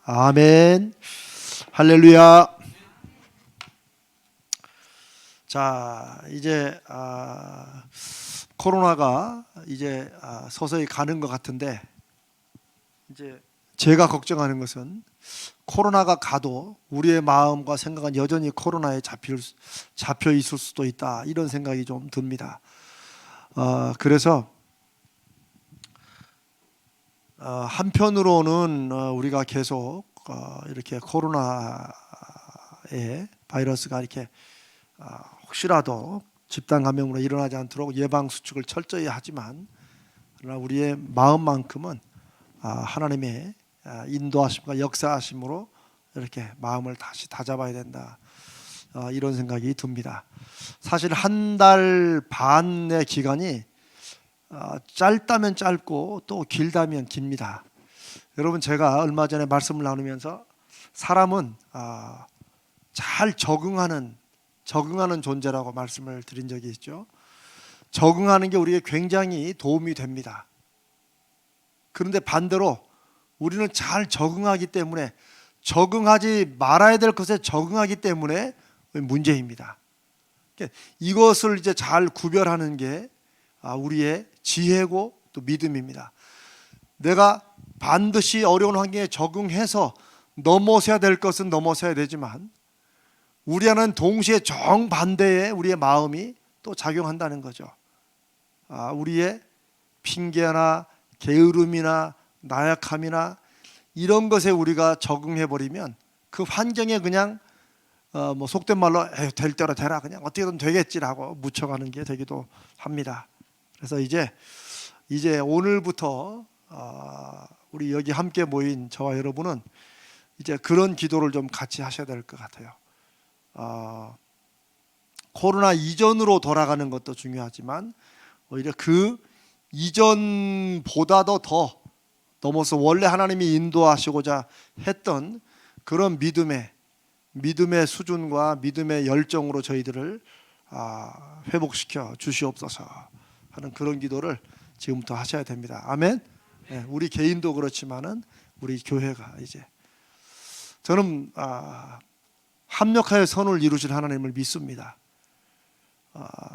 아멘. 할렐루야. 자, 이제 코로나가 이제 서서히 가는 것 같은데, 이제 제가 걱정하는 것은 코로나가 가도 우리의 마음과 생각은 여전히 코로나에 잡혀 있을 수도 있다, 이런 생각이 좀 듭니다. 그래서 한편으로는 우리가 계속 이렇게 코로나의 바이러스가 이렇게 혹시라도 집단 감염으로 일어나지 않도록 예방 수칙을 철저히 하지만, 그러나 우리의 마음만큼은 하나님의 인도하심과 역사하심으로 이렇게 마음을 다시 다잡아야 된다, 이런 생각이 듭니다. 사실 한 달 반의 기간이 짧다면 짧고 또 길다면 깁니다. 여러분, 제가 얼마 전에 말씀을 나누면서 사람은 잘 적응하는 존재라고 말씀을 드린 적이 있죠. 적응하는 게 우리에게 굉장히 도움이 됩니다. 그런데 반대로 우리는 잘 적응하기 때문에, 적응하지 말아야 될 것에 적응하기 때문에 문제입니다. 이것을 이제 잘 구별하는 게 우리의 지혜고 또 믿음입니다. 내가 반드시 어려운 환경에 적응해서 넘어서야 될 것은 넘어서야 되지만, 우리 안은 동시에 정반대의 우리의 마음이 또 작용한다는 거죠. 우리의 핑계나 게으름이나 나약함이나 이런 것에 우리가 적응해버리면 그 환경에 그냥 속된 말로 될 대로 되라, 그냥 어떻게든 되겠지라고 묻혀가는 게 되기도 합니다. 그래서 이제 오늘부터 우리 여기 함께 모인 저와 여러분은 이제 그런 기도를 좀 같이 하셔야 될 것 같아요. 코로나 이전으로 돌아가는 것도 중요하지만 오히려 그 이전보다도 더 넘어서 원래 하나님이 인도하시고자 했던 그런 믿음의 수준과 믿음의 열정으로 저희들을 회복시켜 주시옵소서 하는 그런 기도를 지금부터 하셔야 됩니다. 아멘. 네, 우리 개인도 그렇지만은 우리 교회가 이제, 저는 합력하여 선을 이루실 하나님을 믿습니다.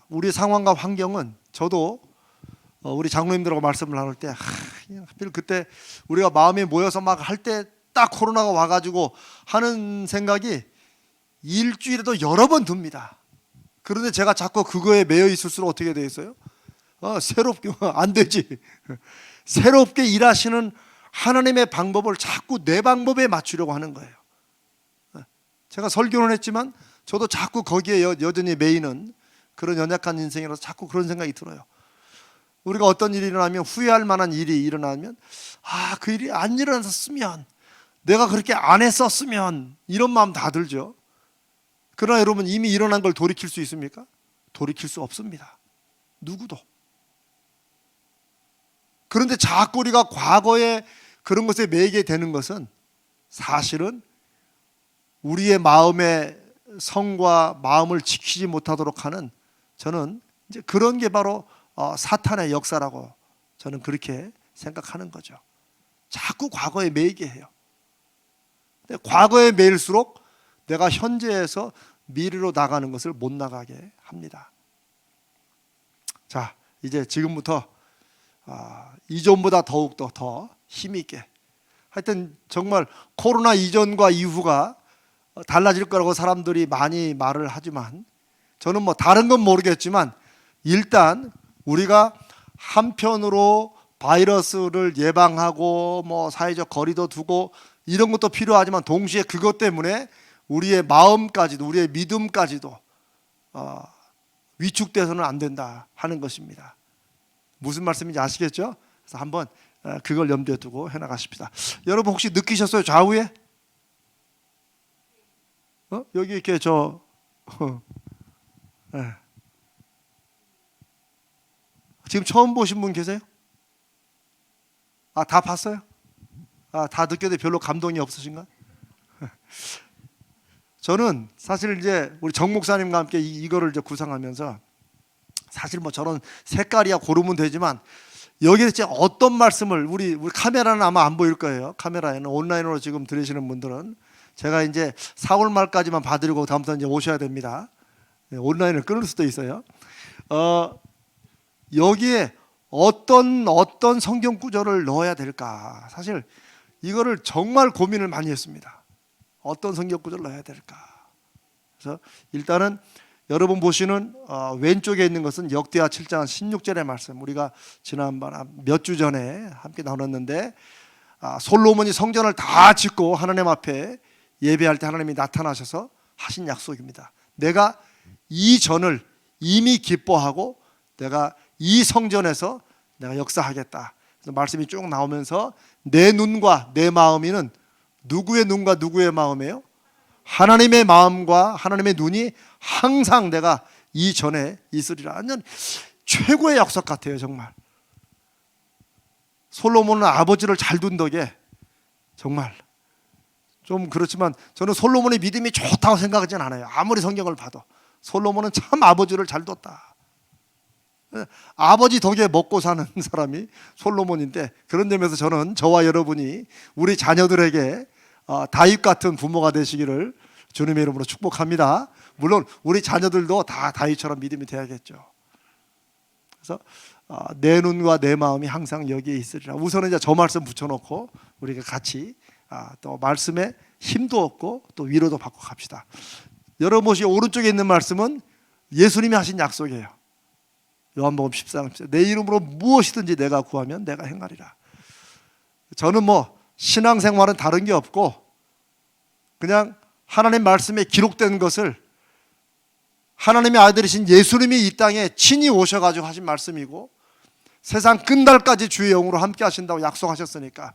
우리 상황과 환경은, 저도 우리 장로님들하고 말씀을 나눌 때 하필 그때 우리가 마음에 모여서 막 할 때 딱 코로나가 와가지고 하는 생각이 일주일에도 여러 번 듭니다. 그런데 제가 자꾸 그거에 매여 있을수록 어떻게 되어 있어요? 새롭게 안 되지. 새롭게 일하시는 하나님의 방법을 자꾸 내 방법에 맞추려고 하는 거예요. 제가 설교는 했지만 저도 자꾸 거기에 여전히 매이는 그런 연약한 인생이라서 자꾸 그런 생각이 들어요. 우리가 어떤 일이 일어나면, 후회할 만한 일이 일어나면, 그 일이 안 일어났으면, 내가 그렇게 안 했었으면, 이런 마음 다 들죠. 그러나 여러분, 이미 일어난 걸 돌이킬 수 있습니까? 돌이킬 수 없습니다. 누구도. 그런데 자꾸 우리가 과거에 그런 것에 매이게 되는 것은 사실은 우리의 마음의 성과 마음을 지키지 못하도록 하는, 저는 이제 그런 게 바로 사탄의 역사라고 저는 그렇게 생각하는 거죠. 자꾸 과거에 매이게 해요. 근데 과거에 매일수록 내가 현재에서 미래로 나가는 것을 못 나가게 합니다. 자, 이제 지금부터 이전보다 더욱더 더 힘있게, 하여튼 정말 코로나 이전과 이후가 달라질 거라고 사람들이 많이 말을 하지만, 저는 다른 건 모르겠지만 일단 우리가 한편으로 바이러스를 예방하고 사회적 거리도 두고 이런 것도 필요하지만, 동시에 그것 때문에 우리의 마음까지도, 우리의 믿음까지도 위축돼서는 안 된다 하는 것입니다. 무슨 말씀인지 아시겠죠? 그래서 한번 그걸 염두에 두고 해나가십시다. 여러분, 혹시 느끼셨어요? 좌우에? 여기 이렇게 네. 지금 처음 보신 분 계세요? 다 봤어요? 다 느꼈는데 별로 감동이 없으신가? 저는 사실 이제 우리 정 목사님과 함께 이거를 이제 구상하면서, 사실 저런 색깔이야 고르면 되지만 여기에 이제 어떤 말씀을 우리 카메라는 아마 안 보일 거예요. 카메라에는 온라인으로 지금 들으시는 분들은 제가 이제 4월 말까지만 봐드리고 다음부터 이제 오셔야 됩니다. 온라인을 끊을 수도 있어요. 여기에 어떤 성경 구절을 넣어야 될까? 사실 이거를 정말 고민을 많이 했습니다. 어떤 성경 구절을 넣어야 될까? 그래서 일단은 여러분 보시는 왼쪽에 있는 것은 역대하 7장 16절의 말씀. 우리가 지난번 몇 주 전에 함께 나눴는데 솔로몬이 성전을 다 짓고 하나님 앞에 예배할 때 하나님이 나타나셔서 하신 약속입니다. 내가 이 전을 이미 기뻐하고 내가 이 성전에서 내가 역사하겠다. 그래서 말씀이 쭉 나오면서 내 눈과 내 마음이는 누구의 눈과 누구의 마음이에요? 하나님의 마음과 하나님의 눈이 항상 내가 이 전에 있으리라. 완전 최고의 약속 같아요. 정말 솔로몬은 아버지를 잘 둔 덕에 정말 좀 그렇지만 저는 솔로몬의 믿음이 좋다고 생각하진 않아요. 아무리 성경을 봐도 솔로몬은 참 아버지를 잘 뒀다. 아버지 덕에 먹고 사는 사람이 솔로몬인데, 그런 점에서 저는 저와 여러분이 우리 자녀들에게 다윗 같은 부모가 되시기를 주님의 이름으로 축복합니다. 물론 우리 자녀들도 다 다윗처럼 믿음이 돼야겠죠. 그래서 내 눈과 내 마음이 항상 여기에 있으리라. 우선은 이제 저 말씀 붙여놓고 우리가 같이 또 말씀에 힘도 얻고 또 위로도 받고 갑시다. 여러분 보시 오른쪽에 있는 말씀은 예수님이 하신 약속이에요. 요한복음 14장 14절. 내 이름으로 무엇이든지 내가 구하면 내가 행하리라. 저는 신앙생활은 다른 게 없고 그냥 하나님 말씀에 기록된 것을 하나님의 아들이신 예수님이 이 땅에 친히 오셔가지고 하신 말씀이고, 세상 끝날까지 주의 영으로 함께 하신다고 약속하셨으니까,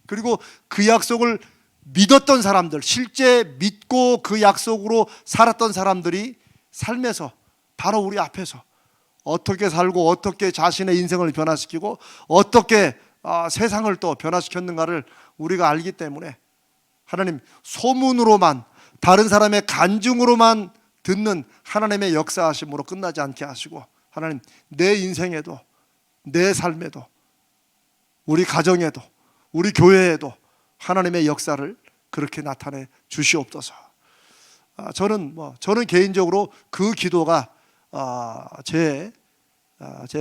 그리고 그 약속을 믿었던 사람들, 실제 믿고 그 약속으로 살았던 사람들이 삶에서 바로 우리 앞에서 어떻게 살고 어떻게 자신의 인생을 변화시키고 어떻게 세상을 또 변화시켰는가를 우리가 알기 때문에 하나님 소문으로만, 다른 사람의 간증으로만 듣는 하나님의 역사하심으로 끝나지 않게 하시고, 하나님 내 인생에도 내 삶에도 우리 가정에도 우리 교회에도 하나님의 역사를 그렇게 나타내 주시옵소서. 저는 개인적으로 그 기도가 제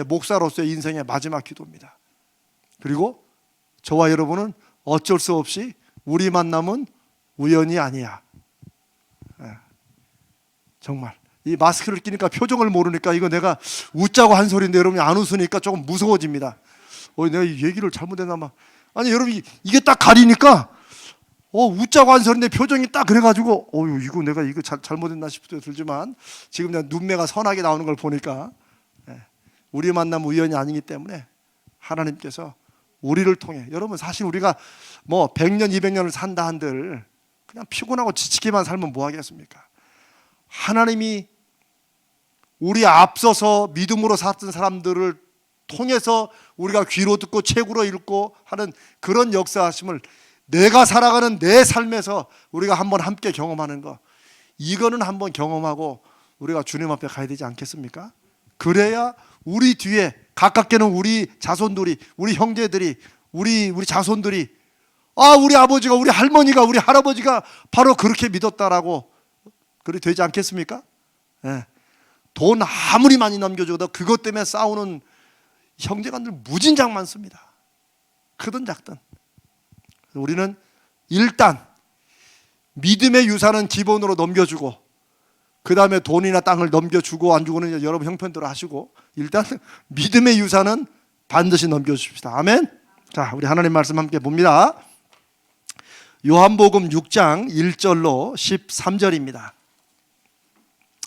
목사로서의 인생의 마지막 기도입니다. 그리고 저와 여러분은 어쩔 수 없이 우리 만남은 우연이 아니야. 정말 이 마스크를 끼니까 표정을 모르니까 이거 내가 웃자고 한 소리인데 여러분이 안 웃으니까 조금 무서워집니다. 내가 이 얘기를 잘못했나 봐. 아니 여러분, 이게 딱 가리니까 웃자고 한 소리인데 표정이 딱 그래가지고 이거 내가 잘못했나 싶을 때 들지만, 지금 내가 눈매가 선하게 나오는 걸 보니까 우리 만남 우연이 아니기 때문에 하나님께서 우리를 통해, 여러분 사실 우리가 100년 200년을 산다 한들 그냥 피곤하고 지치기만 살면 뭐 하겠습니까? 하나님이 우리 앞서서 믿음으로 살았던 사람들을 통해서 우리가 귀로 듣고 책으로 읽고 하는 그런 역사하심을 내가 살아가는 내 삶에서 우리가 한번 함께 경험하는 거, 이거는 한번 경험하고 우리가 주님 앞에 가야 되지 않겠습니까? 그래야 우리 뒤에 가깝게는 우리 자손들이, 우리 형제들이, 우리 자손들이 우리 아버지가, 우리 할머니가, 우리 할아버지가 바로 그렇게 믿었다라고 그렇게 되지 않겠습니까? 돈 아무리 많이 넘겨줘도 그것 때문에 싸우는 형제간들 무진장 많습니다. 크든 작든. 우리는 일단 믿음의 유산은 기본으로 넘겨주고, 그 다음에 돈이나 땅을 넘겨주고 안 주고는 여러분 형편대로 하시고, 일단 믿음의 유산은 반드시 넘겨주십시다. 아멘. 자, 우리 하나님 말씀 함께 봅니다. 요한복음 6장 1절로 13절입니다.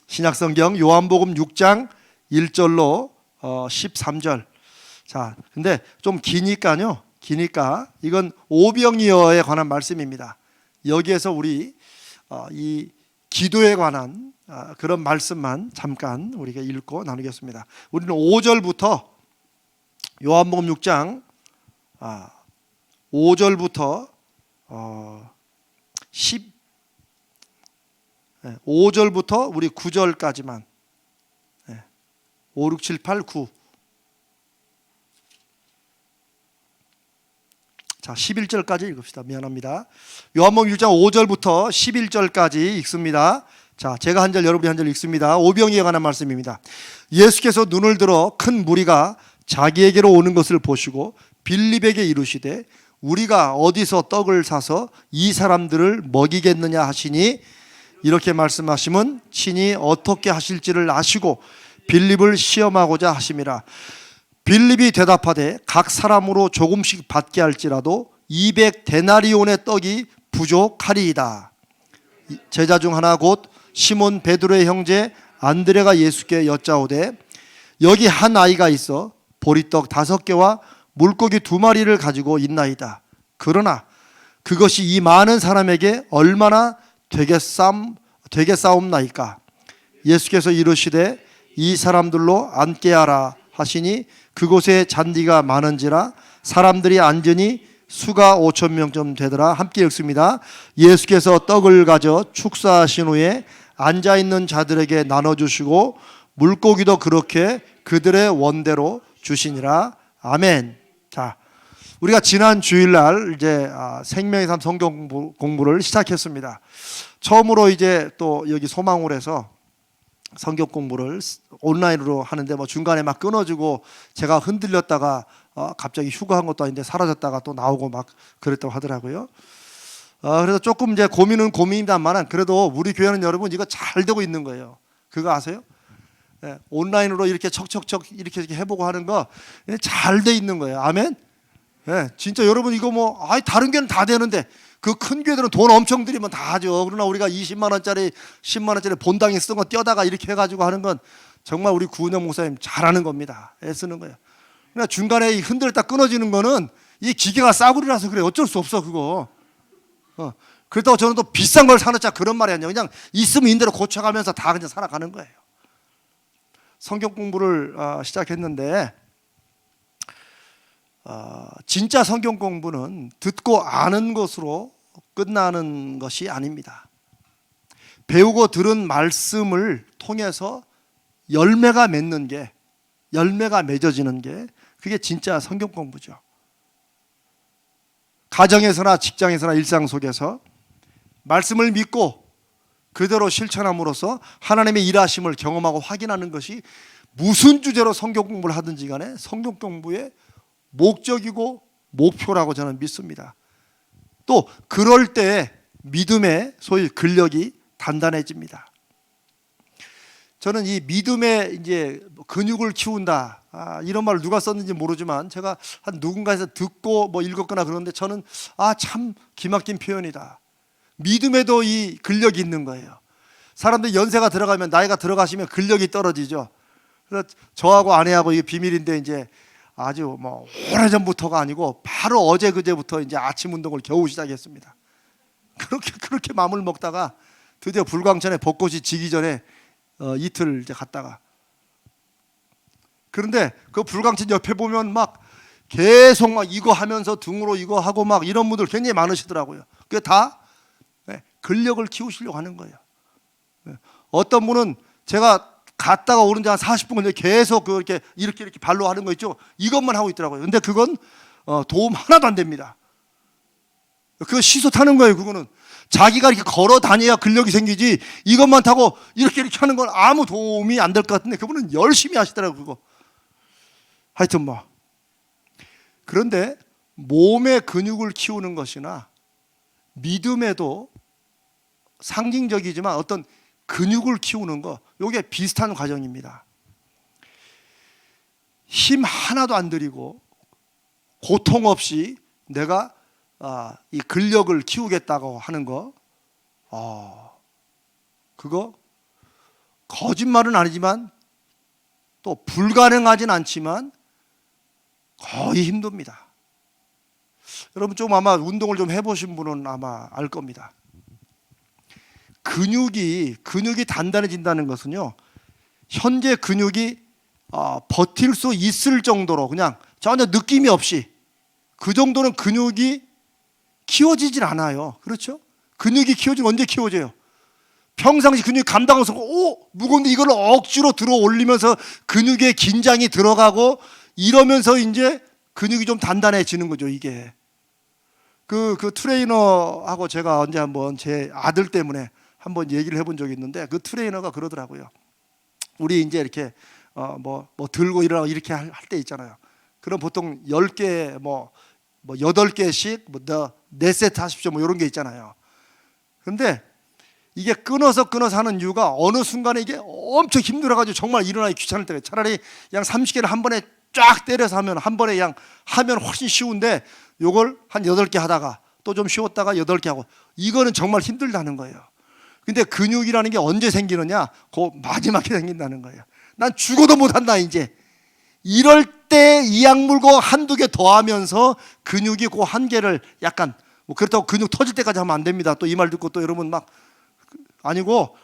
신약성경 요한복음 6장 1절로 13절. 자, 근데 좀 기니까 이건 오병이어에 관한 말씀입니다. 여기에서 우리 이 기도에 관한 그런 말씀만 잠깐 우리가 읽고 나누겠습니다. 우리는 5절부터 요한복음 6장 5절부터 5절부터 우리 9절까지만 5, 6, 7, 8, 9 자, 11절까지 읽읍시다. 미안합니다. 요한복음 1장 5절부터 11절까지 읽습니다. 자, 제가 한 절, 여러분이 한 절 읽습니다. 오병이에 관한 말씀입니다. 예수께서 눈을 들어 큰 무리가 자기에게로 오는 것을 보시고 빌립에게 이르시되 우리가 어디서 떡을 사서 이 사람들을 먹이겠느냐 하시니, 이렇게 말씀하시면 친히 어떻게 하실지를 아시고 빌립을 시험하고자 하심이라. 빌립이 대답하되 각 사람으로 조금씩 받게 할지라도 200데나리온의 떡이 부족하리이다. 제자 중 하나 곧 시몬 베드로의 형제 안드레가 예수께 여짜오되 여기 한 아이가 있어 보리떡 5개와 물고기 2마리를 가지고 있나이다. 그러나 그것이 이 많은 사람에게 얼마나 되겠사옵나이까. 예수께서 이르시되 이 사람들로 앉게 하라 하시니 그곳에 잔디가 많은지라 사람들이 앉으니 수가 5,000명쯤 되더라. 함께 읽습니다. 예수께서 떡을 가져 축사하신 후에 앉아있는 자들에게 나눠주시고 물고기도 그렇게 그들의 원대로 주시니라. 아멘. 자, 우리가 지난 주일날 이제 생명의 삶 성경 공부를 시작했습니다. 처음으로 이제 또 여기 소망홀에서 성경 공부를 온라인으로 하는데 뭐 중간에 막 끊어지고 제가 흔들렸다가 갑자기 휴가한 것도 아닌데 사라졌다가 또 나오고 막 그랬다고 하더라고요. 그래서 조금 이제 고민은 고민이다만 그래도 우리 교회는 여러분 이거 잘 되고 있는 거예요. 그거 아세요? 네, 온라인으로 이렇게 척척척 이렇게 해보고 하는 거 잘 돼 있는 거예요. 아멘. 네, 진짜 여러분 이거 뭐 다른 교회는 다 되는데 그 큰 교회들은 돈 엄청 들이면 다 하죠. 그러나 우리가 20만 원짜리 10만 원짜리 본당에 쓴 거 떼다가 이렇게 해가지고 하는 건 정말 우리 구은영 목사님 잘하는 겁니다. 애쓰는 거예요. 그러나 중간에 흔들다 끊어지는 거는 이 기계가 싸구려라서 그래. 어쩔 수 없어 그거. 그렇다고 저는 또 비싼 걸 사놓자 그런 말이 아니에요. 그냥 있으면 있는 대로 고쳐가면서 다 그냥 살아가는 거예요. 성경 공부를 시작했는데 진짜 성경 공부는 듣고 아는 것으로 끝나는 것이 아닙니다. 배우고 들은 말씀을 통해서 열매가 맺는 게, 열매가 맺어지는 게 그게 진짜 성경 공부죠. 가정에서나 직장에서나 일상 속에서 말씀을 믿고 그대로 실천함으로써 하나님의 일하심을 경험하고 확인하는 것이 무슨 주제로 성경 공부를 하든지 간에 성경 공부의 목적이고 목표라고 저는 믿습니다. 또 그럴 때 믿음의 소위 근력이 단단해집니다. 저는 이 믿음의 이제 근육을 키운다 이런 말을 누가 썼는지 모르지만 제가 한 누군가에서 듣고 뭐 읽었거나 그러는데 저는 참 기막힌 표현이다. 믿음에도 이 근력이 있는 거예요. 사람들이 연세가 들어가면 나이가 들어가시면 근력이 떨어지죠. 그래서 저하고 아내하고 이게 비밀인데 이제 아주 뭐 오래전부터가 아니고 바로 어제 그제부터 이제 아침 운동을 겨우 시작했습니다. 그렇게 마음을 먹다가 드디어 불광천에 벚꽃이 지기 전에 이틀 이제 갔다가, 그런데 그 불광천 옆에 보면 막 계속 막 이거 하면서 등으로 이거 하고 막 이런 분들 굉장히 많으시더라고요. 그게 다 근력을 키우시려고 하는 거예요. 어떤 분은 제가 갔다가 오는데 한 40분 걸려 계속 그렇게 이렇게 발로 하는 거 있죠. 이것만 하고 있더라고요. 근데 그건 도움 하나도 안 됩니다. 그거 시소 타는 거예요. 그거는 자기가 이렇게 걸어 다녀야 근력이 생기지 이것만 타고 이렇게 하는 건 아무 도움이 안 될 것 같은데 그분은 열심히 하시더라고요. 그거. 하여튼 뭐 그런데 몸의 근육을 키우는 것이나 믿음에도 상징적이지만 어떤 근육을 키우는 거, 이게 비슷한 과정입니다. 힘 하나도 안 들이고 고통 없이 내가 이 근력을 키우겠다고 하는 거, 그거 거짓말은 아니지만 또 불가능하진 않지만 거의 힘듭니다. 여러분 좀 아마 운동을 좀 해보신 분은 아마 알 겁니다. 근육이 단단해진다는 것은요, 현재 근육이 버틸 수 있을 정도로 그냥 전혀 느낌이 없이 그 정도는 근육이 키워지질 않아요. 그렇죠? 근육이 키워지면 언제 키워져요? 평상시 근육이 감당해서 무거운데 이걸 억지로 들어 올리면서 근육에 긴장이 들어가고 이러면서 이제 근육이 좀 단단해지는 거죠. 이게 그 트레이너하고 제가 언제 한번 제 아들 때문에 한번 얘기를 해본 적이 있는데, 그 트레이너가 그러더라고요. 우리 이제 이렇게 뭐 들고 일어나고 이렇게 할 때 있잖아요. 그럼 보통 10개 뭐 8개씩 뭐 4세트 하십시오 뭐 이런 게 있잖아요. 그런데 이게 끊어서 하는 이유가 어느 순간에 이게 엄청 힘들어가지고 정말 일어나기 귀찮을 때가, 차라리 그냥 30개를 한 번에 쫙 때려서 하면, 한 번에 그냥 하면 훨씬 쉬운데, 요걸 한 8개 하다가 또 좀 쉬었다가 8개 하고, 이거는 정말 힘들다는 거예요. 근데 근육이라는 게 언제 생기느냐? 그 마지막에 생긴다는 거예요. 난 죽어도 못한다 이제. 이럴 때 이악 물고 한두 개 더 하면서 근육이 그 한계를 약간, 뭐 그렇다고 근육 터질 때까지 하면 안 됩니다. 또 이 말 듣고 또 여러분 막, 아니고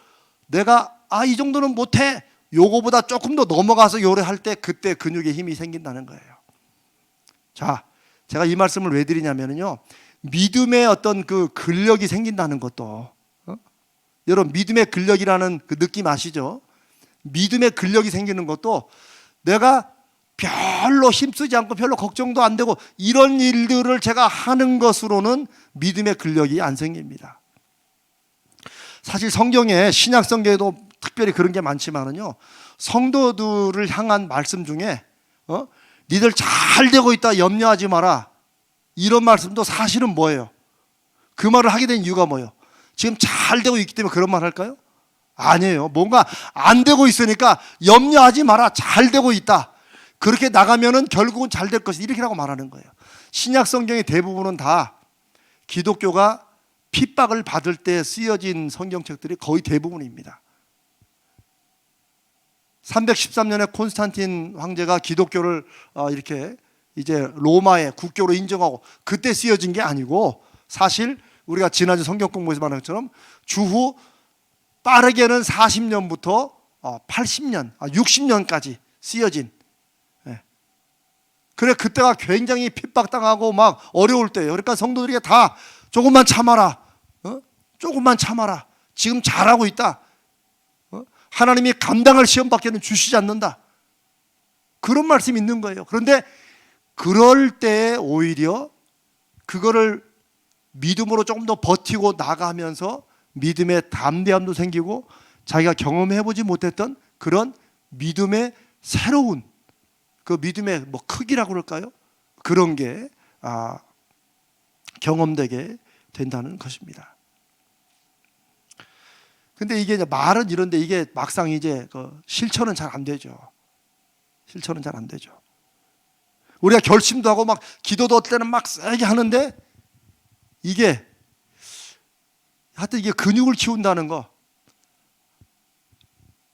내가 이 정도는 못해, 요거보다 조금 더 넘어가서 요래 할 때 그때 근육에 힘이 생긴다는 거예요. 자, 제가 이 말씀을 왜 드리냐면요, 믿음의 어떤 그 근력이 생긴다는 것도, 여러분 믿음의 근력이라는 그 느낌 아시죠? 믿음의 근력이 생기는 것도 내가 별로 힘쓰지 않고 별로 걱정도 안 되고 이런 일들을 제가 하는 것으로는 믿음의 근력이 안 생깁니다. 사실 성경에, 신약 성경에도 특별히 그런 게 많지만은요, 성도들을 향한 말씀 중에 니들 잘 되고 있다 염려하지 마라, 이런 말씀도 사실은 뭐예요? 그 말을 하게 된 이유가 뭐예요? 지금 잘 되고 있기 때문에 그런 말 할까요? 아니에요. 뭔가 안 되고 있으니까 염려하지 마라, 잘 되고 있다, 그렇게 나가면은 결국은 잘 될 것이다, 이렇게라고 말하는 거예요. 신약 성경의 대부분은 다 기독교가 핍박을 받을 때 쓰여진 성경책들이 거의 대부분입니다. 313년에 콘스탄틴 황제가 기독교를 이렇게 이제 로마의 국교로 인정하고 그때 쓰여진 게 아니고, 사실 우리가 지난주 성경 공부에서 말한 것처럼 주후 빠르게는 40년부터 80년, 60년까지 쓰여진. 그래, 그때가 굉장히 핍박당하고 막 어려울 때예요. 그러니까 성도들이 다 조금만 참아라, 조금만 참아라, 지금 잘하고 있다, 하나님이 감당할 시험밖에는 주시지 않는다, 그런 말씀이 있는 거예요. 그런데 그럴 때 오히려 그거를 믿음으로 조금 더 버티고 나가면서 믿음의 담대함도 생기고 자기가 경험해보지 못했던 그런 믿음의 새로운 그 믿음의 뭐 크기라고 그럴까요? 그런 게 경험되게 된다는 것입니다. 근데 이게 이제 말은 이런데 이게 막상 이제 그 실천은 잘 안 되죠. 실천은 잘 안 되죠. 우리가 결심도 하고 막 기도도 어떨 때는 막 세게 하는데, 이게 하여튼 이게 근육을 키운다는 거,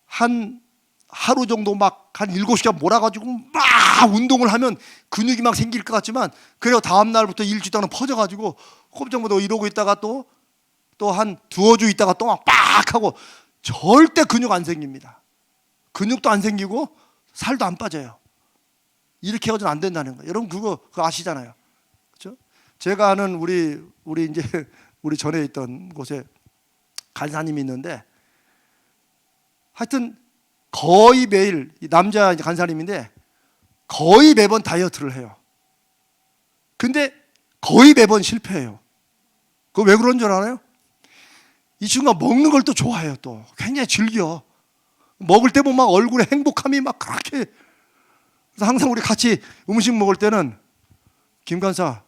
한 하루 정도 막 한 7시간 몰아가지고 막 운동을 하면 근육이 막 생길 것 같지만, 그리고 다음 날부터 일주일 동안 퍼져가지고 꼼짝못 하고 이러고 있다가 또 한 두어 주 있다가 또 막 빡 하고 절대 근육 안 생깁니다. 근육도 안 생기고 살도 안 빠져요. 이렇게 해가지고는 안 된다는 거예요. 여러분 그거 아시잖아요, 그렇죠? 제가 아는 우리 이제 우리 전에 있던 곳에 간사님이 있는데, 하여튼 거의 매일, 남자 간사님인데 거의 매번 다이어트를 해요. 근데 거의 매번 실패해요. 그거 왜 그런 줄 알아요? 이 친구가 먹는 걸 또 좋아해요. 또 굉장히 즐겨. 먹을 때 보면 막 얼굴에 행복함이 막 그렇게. 그래서 항상 우리 같이 음식 먹을 때는, 김 간사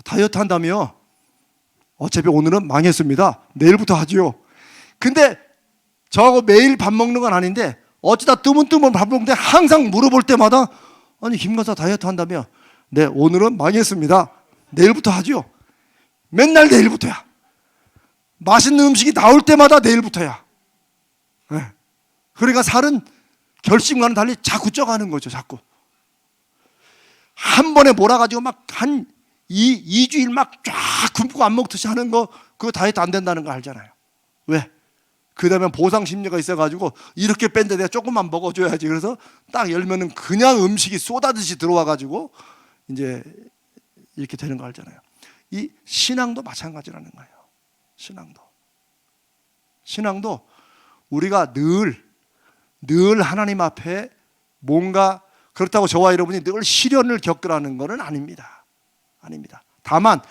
다이어트 한다며? 어차피 오늘은 망했습니다, 내일부터 하지요. 근데 저하고 매일 밥 먹는 건 아닌데 어쩌다 뜨문뜨문 밥 먹는데 항상 물어볼 때마다, 아니 김 간사 다이어트 한다며? 네, 오늘은 망했습니다, 내일부터 하지요. 맨날 내일부터야. 맛있는 음식이 나올 때마다 내일부터야. 네. 그러니까 살은 결심과는 달리 자꾸 쪄가는 거죠. 자꾸 한 번에 몰아가지고 막 한 2주일 막 쫙 굶고 안 먹듯이 하는 거, 그거 다이어트 안 된다는 거 알잖아요. 왜? 그 다음에 보상 심리가 있어가지고 이렇게 뺀데 내가 조금만 먹어줘야지. 그래서 딱 열면은 그냥 음식이 쏟아듯이 들어와가지고 이제 이렇게 되는 거 알잖아요. 이 신앙도 마찬가지라는 거예요. 신앙도 우리가 늘 하나님 앞에 뭔가, 그렇다고 저와 여러분이 늘 시련을 겪으라는 것은 아닙니다. 다만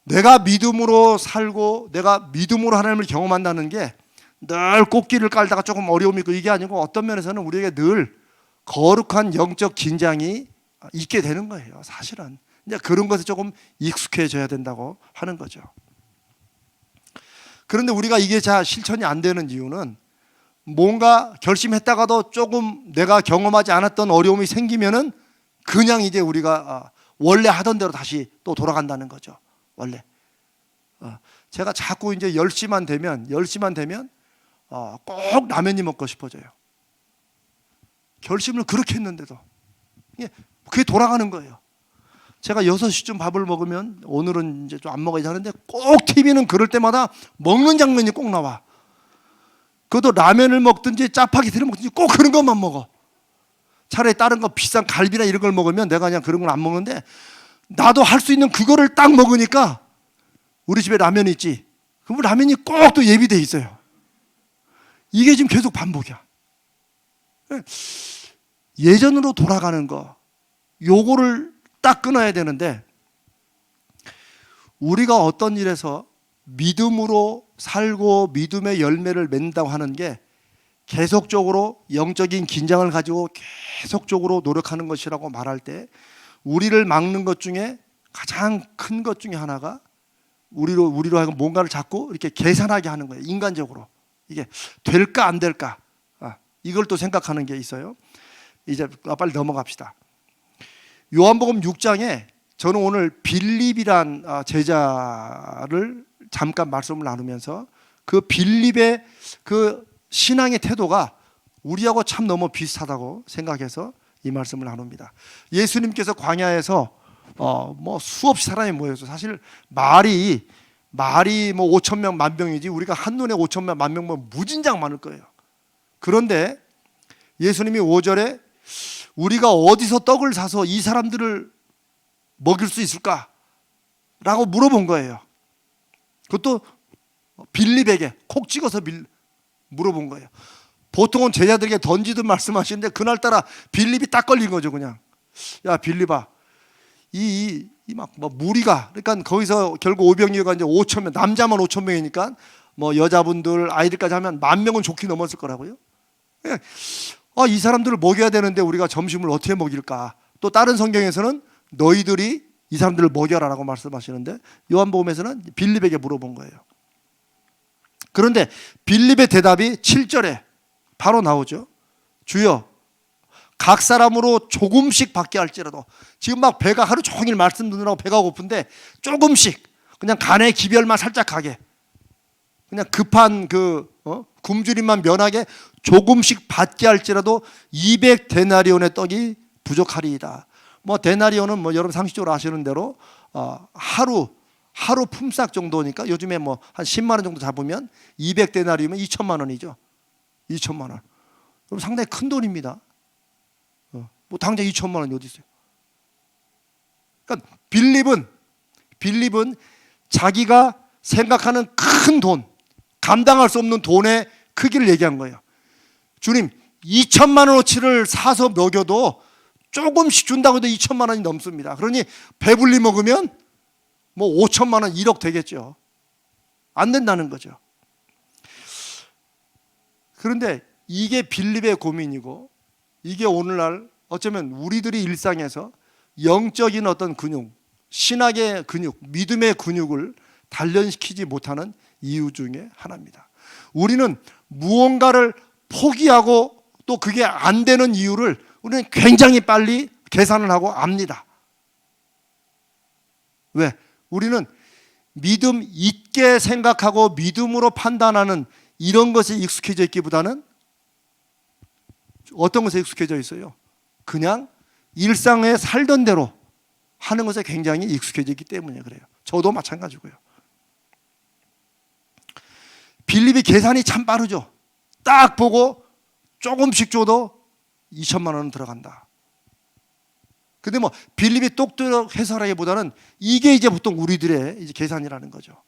내가 믿음으로 살고 내가 믿음으로 하나님을 경험한다는 게 늘 꽃길을 깔다가 조금 어려움이 있고 이게 아니고 어떤 면에서는 우리에게 늘 거룩한 영적 긴장이 있게 되는 거예요. 사실은 이제 그런 것에 조금 익숙해져야 된다고 하는 거죠. 그런데 우리가 이게 잘 실천이 안 되는 이유는 뭔가 결심했다가도 조금 내가 경험하지 않았던 어려움이 생기면은 그냥 이제 우리가 원래 하던 대로 다시 또 돌아간다는 거죠. 원래 제가 자꾸 이제 10시만 되면 꼭 라면이 먹고 싶어져요. 결심을 그렇게 했는데도 그게 돌아가는 거예요. 제가 6시쯤 밥을 먹으면 오늘은 이제 좀 안 먹어야지 하는데 꼭 TV는 그럴 때마다 먹는 장면이 꼭 나와. 그것도 라면을 먹든지 짜파게티를 먹든지 꼭 그런 것만 먹어. 차라리 다른 거 비싼 갈비나 이런 걸 먹으면 내가 그냥 그런 걸 안 먹는데 나도 할 수 있는 그거를 딱 먹으니까 우리 집에 라면이 있지. 그럼 라면이 꼭 또 예비돼 있어요. 이게 지금 계속 반복이야. 예전으로 돌아가는 거 요거를 딱 끊어야 되는데 우리가 어떤 일에서 믿음으로 살고 믿음의 열매를 맺는다고 하는 게 계속적으로 영적인 긴장을 가지고 계속적으로 노력하는 것이라고 말할 때 우리를 막는 것 중에 가장 큰 것 중에 하나가 우리로 하여금 뭔가를 자꾸 이렇게 계산하게 하는 거예요. 인간적으로 이게 될까 안 될까 이걸 또 생각하는 게 있어요. 이제 빨리 넘어갑시다. 요한복음 6장에 저는 오늘 빌립이란 제자를 잠깐 말씀을 나누면서 그 빌립의 그 신앙의 태도가 우리하고 참 너무 비슷하다고 생각해서 이 말씀을 나눕니다. 예수님께서 광야에서 뭐 수없이 사람이 모여서 사실 말이 뭐 5천 명, 만 명이지 우리가 한눈에 5천 명, 만 명면 무진장 많을 거예요. 그런데 예수님이 5절에 우리가 어디서 떡을 사서 이 사람들을 먹일 수 있을까? 라고 물어본 거예요. 그것도 빌립에게 콕 찍어서 물어본 거예요. 보통은 제자들에게 던지듯 말씀하시는데 그날따라 빌립이 딱 걸린 거죠. 그냥 야 빌립아 이 막 뭐 무리가 그러니까 거기서 결국 오병이어가 이제 5천 명 남자만 5천 명이니까 뭐 여자분들 아이들까지 하면 10,000명은 좋게 넘었을 거라고요. 이 사람들을 먹여야 되는데 우리가 점심을 어떻게 먹일까? 또 다른 성경에서는 너희들이 이 사람들을 먹여라라고 말씀하시는데 요한복음에서는 빌립에게 물어본 거예요. 그런데 빌립의 대답이 7절에 바로 나오죠. 주여 각 사람으로 조금씩 받게 할지라도 지금 막 배가 하루 종일 말씀 듣느라고 배가 고픈데 조금씩 그냥 간의 기별만 살짝 가게 그냥 급한 굶주림만 면하게 조금씩 받게 할지라도 200데나리온의 떡이 부족하리이다. 뭐 데나리온은 뭐 여러분 상식적으로 아시는 대로 하루 품삯 정도니까 요즘에 뭐 한 10만 원 정도 잡으면 200데나리온이면 2천만 원이죠. 2천만 원. 그럼 상당히 큰 돈입니다. 뭐 당장 2천만 원이 어디 있어요? 그러니까 빌립은 자기가 생각하는 큰 돈, 감당할 수 없는 돈의 크기를 얘기한 거예요. 주님, 2천만 원어치를 사서 먹여도 조금씩 준다고 해도 2천만 원이 넘습니다. 그러니 배불리 먹으면 뭐 5천만 원, 1억 되겠죠. 안 된다는 거죠. 그런데 이게 빌립의 고민이고 이게 오늘날 어쩌면 우리들이 일상에서 영적인 어떤 근육, 신학의 근육, 믿음의 근육을 단련시키지 못하는 이유 중에 하나입니다. 우리는 무언가를 포기하고 또 그게 안 되는 이유를 우리는 굉장히 빨리 계산을 하고 압니다. 왜? 우리는 믿음 있게 생각하고 믿음으로 판단하는 이런 것에 익숙해져 있기보다는 어떤 것에 익숙해져 있어요? 그냥 일상에 살던 대로 하는 것에 굉장히 익숙해져 있기 때문에 그래요. 저도 마찬가지고요. 빌립이 계산이 참 빠르죠. 딱 보고 조금씩 줘도 2천만 원은 들어간다. 근데 뭐 빌립이 똑똑 해설하기보다는 이게 이제 보통 우리들의 이제 계산이라는 거죠.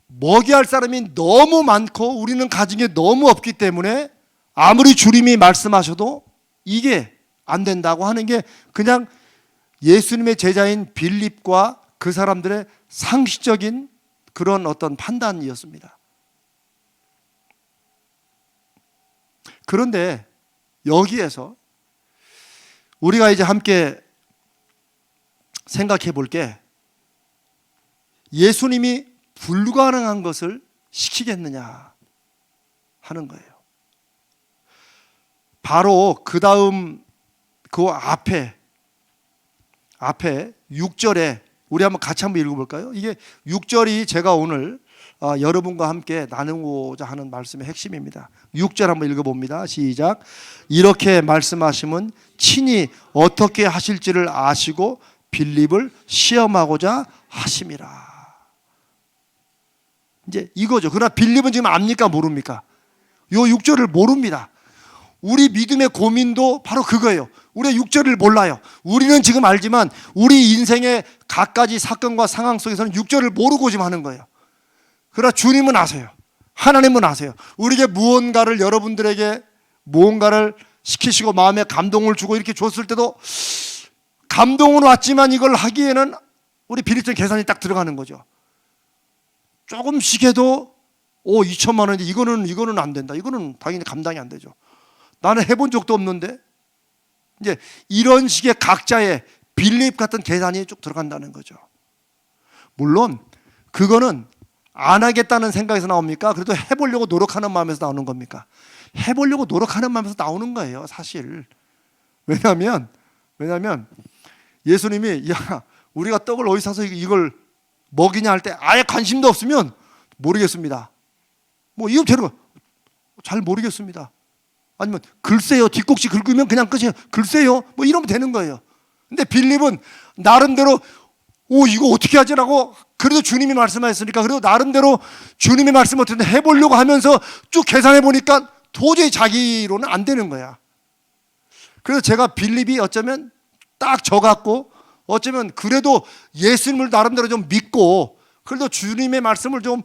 먹여야 할 사람이 너무 많고 우리는 가진 게 너무 없기 때문에 아무리 주님이 말씀하셔도 이게 안 된다고 하는 게 그냥 예수님의 제자인 빌립과 그 사람들의 상식적인 그런 어떤 판단이었습니다. 그런데 여기에서 우리가 이제 함께 생각해 볼 게, 예수님이 불가능한 것을 시키겠느냐 하는 거예요. 바로 그 다음 그 앞에 6절에 우리 한번 같이 한번 읽어볼까요? 이게 6절이 제가 오늘 여러분과 함께 나누고자 하는 말씀의 핵심입니다. 6절 한번 읽어봅니다. 시작. 이렇게 말씀하시면 친히 어떻게 하실지를 아시고 빌립을 시험하고자 하심이라. 이제 이거죠. 그러나 빌립은 지금 압니까 모릅니까? 요 6절을 모릅니다. 우리 믿음의 고민도 바로 그거예요. 우리가 6절을 몰라요. 우리는 지금 알지만 우리 인생의 갖가지 사건과 상황 속에서는 6절을 모르고 지금 하는 거예요. 그러나 주님은 아세요. 하나님은 아세요. 우리에게 무언가를, 여러분들에게 무언가를 시키시고 마음에 감동을 주고 이렇게 줬을 때도 감동은 왔지만 이걸 하기에는 우리 빌립적인 계산이 딱 들어가는 거죠. 조금씩 해도 2천만 원인데 이거는 안 된다. 이거는 당연히 감당이 안 되죠. 나는 해본 적도 없는데. 이제 이런 식의 각자의 빌립 같은 계산이 쭉 들어간다는 거죠. 물론 그거는 안 하겠다는 생각에서 나옵니까? 그래도 해보려고 노력하는 마음에서 나오는 겁니까? 해보려고 노력하는 마음에서 나오는 거예요, 사실. 왜냐하면 예수님이 야, 우리가 떡을 어디 사서 이걸 먹이냐 할 때 아예 관심도 없으면 모르겠습니다. 뭐 이거 되는 거 잘 모르겠습니다. 아니면 글쎄요, 뒷꼭지 긁으면 그냥 끝이에요. 글쎄요, 뭐 이러면 되는 거예요. 근데 빌립은 나름대로 이거 어떻게 하지라고, 그래도 주님이 말씀하셨으니까 그래도 나름대로 주님의 말씀을 어떻게 해보려고 하면서 쭉 계산해 보니까 도저히 자기로는 안 되는 거야. 그래서 제가 빌립이 어쩌면 딱 저 같고, 어쩌면 그래도 예수님을 나름대로 좀 믿고 그래도 주님의 말씀을 좀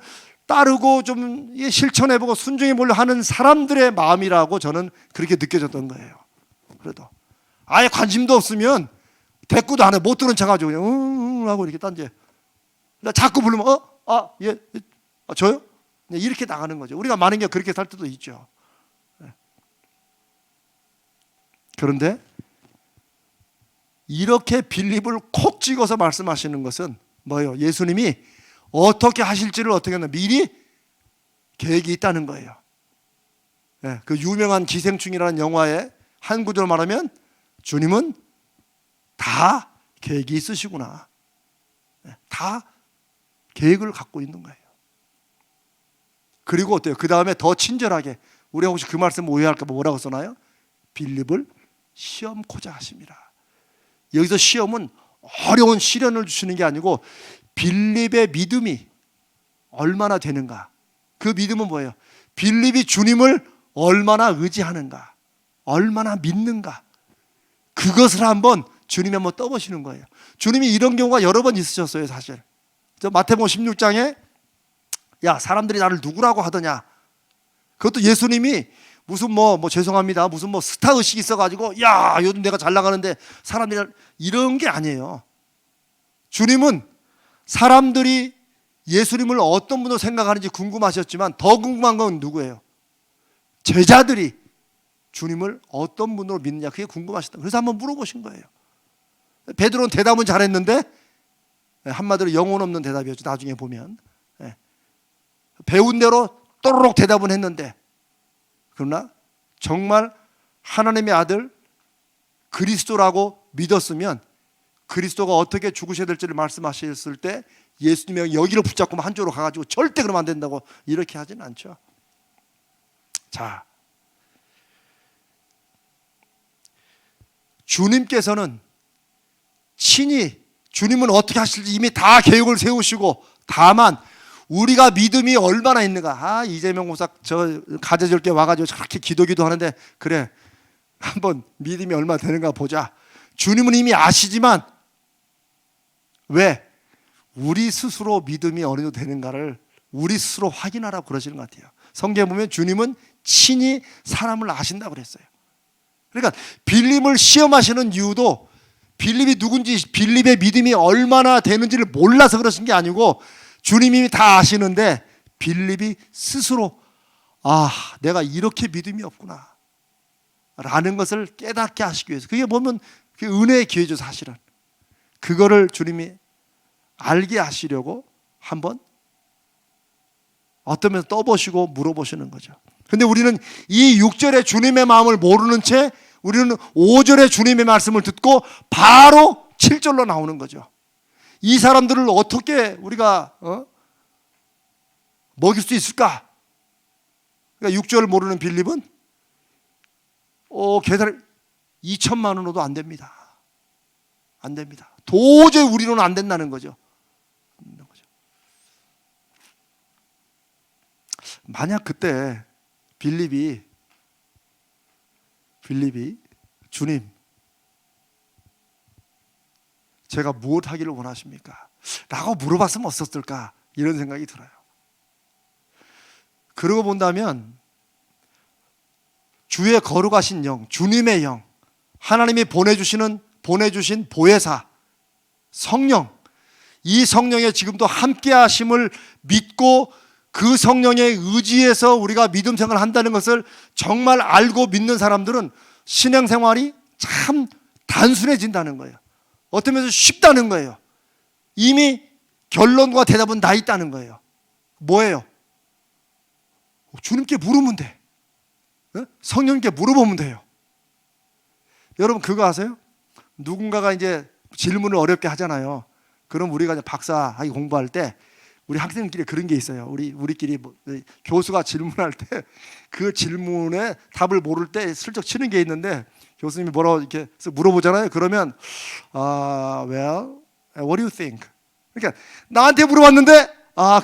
따르고 좀 실천해보고 순종해보려 하는 사람들의 마음이라고 저는 그렇게 느껴졌던 거예요. 그래도 아예 관심도 없으면 대꾸도 안 해. 못 들은 척하죠. 그냥 응 하고 이렇게 딴지. 자꾸 부르면 저요? 이렇게 나가는 거죠. 우리가 많은 게 그렇게 살 때도 있죠. 그런데 이렇게 빌립을 콕 찍어서 말씀하시는 것은 뭐예요? 예수님이 어떻게 하실지를 어떻게 하나 미리 계획이 있다는 거예요. 그 유명한 기생충이라는 영화의 한 구절 말하면 주님은 다 계획이 있으시구나. 다 계획을 갖고 있는 거예요. 그리고 어때요? 그 다음에 더 친절하게, 우리가 혹시 그 말씀 오해할까 봐 뭐라고 써나요? 빌립을 시험코자 하심이라. 여기서 시험은 어려운 시련을 주시는 게 아니고 빌립의 믿음이 얼마나 되는가. 그 믿음은 뭐예요? 빌립이 주님을 얼마나 의지하는가, 얼마나 믿는가, 그것을 한번 주님이 한번 떠보시는 거예요. 주님이 이런 경우가 여러 번 있으셨어요, 사실. 저 마태복음 16장에 야, 사람들이 나를 누구라고 하더냐. 그것도 예수님이 무슨 죄송합니다, 무슨 스타 의식이 있어가지고 야, 요즘 내가 잘 나가는데 사람들이 이런 게 아니에요. 주님은 사람들이 예수님을 어떤 분으로 생각하는지 궁금하셨지만 더 궁금한 건 누구예요? 제자들이 주님을 어떤 분으로 믿느냐, 그게 궁금하셨다. 그래서 한번 물어보신 거예요. 베드로는 대답은 잘했는데 한마디로 영혼 없는 대답이었죠. 나중에 보면 배운 대로 또르륵 대답은 했는데, 그러나 정말 하나님의 아들 그리스도라고 믿었으면 그리스도가 어떻게 죽으셔야 될지를 말씀하셨을 때 예수님이 여기를 붙잡고 한 쪽으로 가가지고 절대 그러면 안 된다고 이렇게 하지는 않죠. 자, 주님께서는 친히, 주님은 어떻게 하실지 이미 다 계획을 세우시고, 다만 우리가 믿음이 얼마나 있는가. 이재명 목사 저 가재절께 와가지고 저렇게 기도기도 하는데 그래, 한번 믿음이 얼마나 되는가 보자. 주님은 이미 아시지만 왜? 우리 스스로 믿음이 어느 정도 되는가를 우리 스스로 확인하라고 그러시는 것 같아요. 성경에 보면 주님은 친히 사람을 아신다고 그랬어요. 그러니까 빌립을 시험하시는 이유도 빌립이 누군지, 빌립의 믿음이 얼마나 되는지를 몰라서 그러신 게 아니고 주님이 다 아시는데 빌립이 스스로 내가 이렇게 믿음이 없구나 라는 것을 깨닫게 하시기 위해서, 그게 보면 그 은혜의 기회죠. 사실은 그거를 주님이 알게 하시려고 한번 어떤 면에서 떠보시고 물어보시는 거죠. 근데 우리는 이 6절의 주님의 마음을 모르는 채 우리는 5절의 주님의 말씀을 듣고 바로 7절로 나오는 거죠. 이 사람들을 어떻게 우리가 먹일 수 있을까? 그러니까 6절을 모르는 빌립은 계산 2천만 원으로도 안 됩니다. 안 됩니다. 도저히 우리로는 안 된다는 거죠. 만약 그때 빌립이 주님, 제가 무엇 하기를 원하십니까? 라고 물어봤으면 어땠을까? 이런 생각이 들어요. 그러고 본다면 주의 거룩하신 영, 주님의 영, 하나님이 보내주신 보혜사 성령, 이 성령의 지금도 함께 하심을 믿고 그 성령의 의지에서 우리가 믿음 생활을 한다는 것을 정말 알고 믿는 사람들은 신앙생활이 참 단순해진다는 거예요. 어떤 면에서 쉽다는 거예요. 이미 결론과 대답은 나 있다는 거예요. 뭐예요? 주님께 물으면 돼. 성령님께 물어보면 돼요. 여러분 그거 아세요? 누군가가 이제 질문을 어렵게 하잖아요. 그럼 우리가 이제 박사학위 공부할 때 우리 학생끼리 그런 게 있어요. 우리끼리 교수가 질문할 때 그 질문에 답을 모를 때 슬쩍 치는 게 있는데 교수님이 뭐라고 이렇게 물어보잖아요. 그러면 well, what do you think? 그러니까 나한테 물어봤는데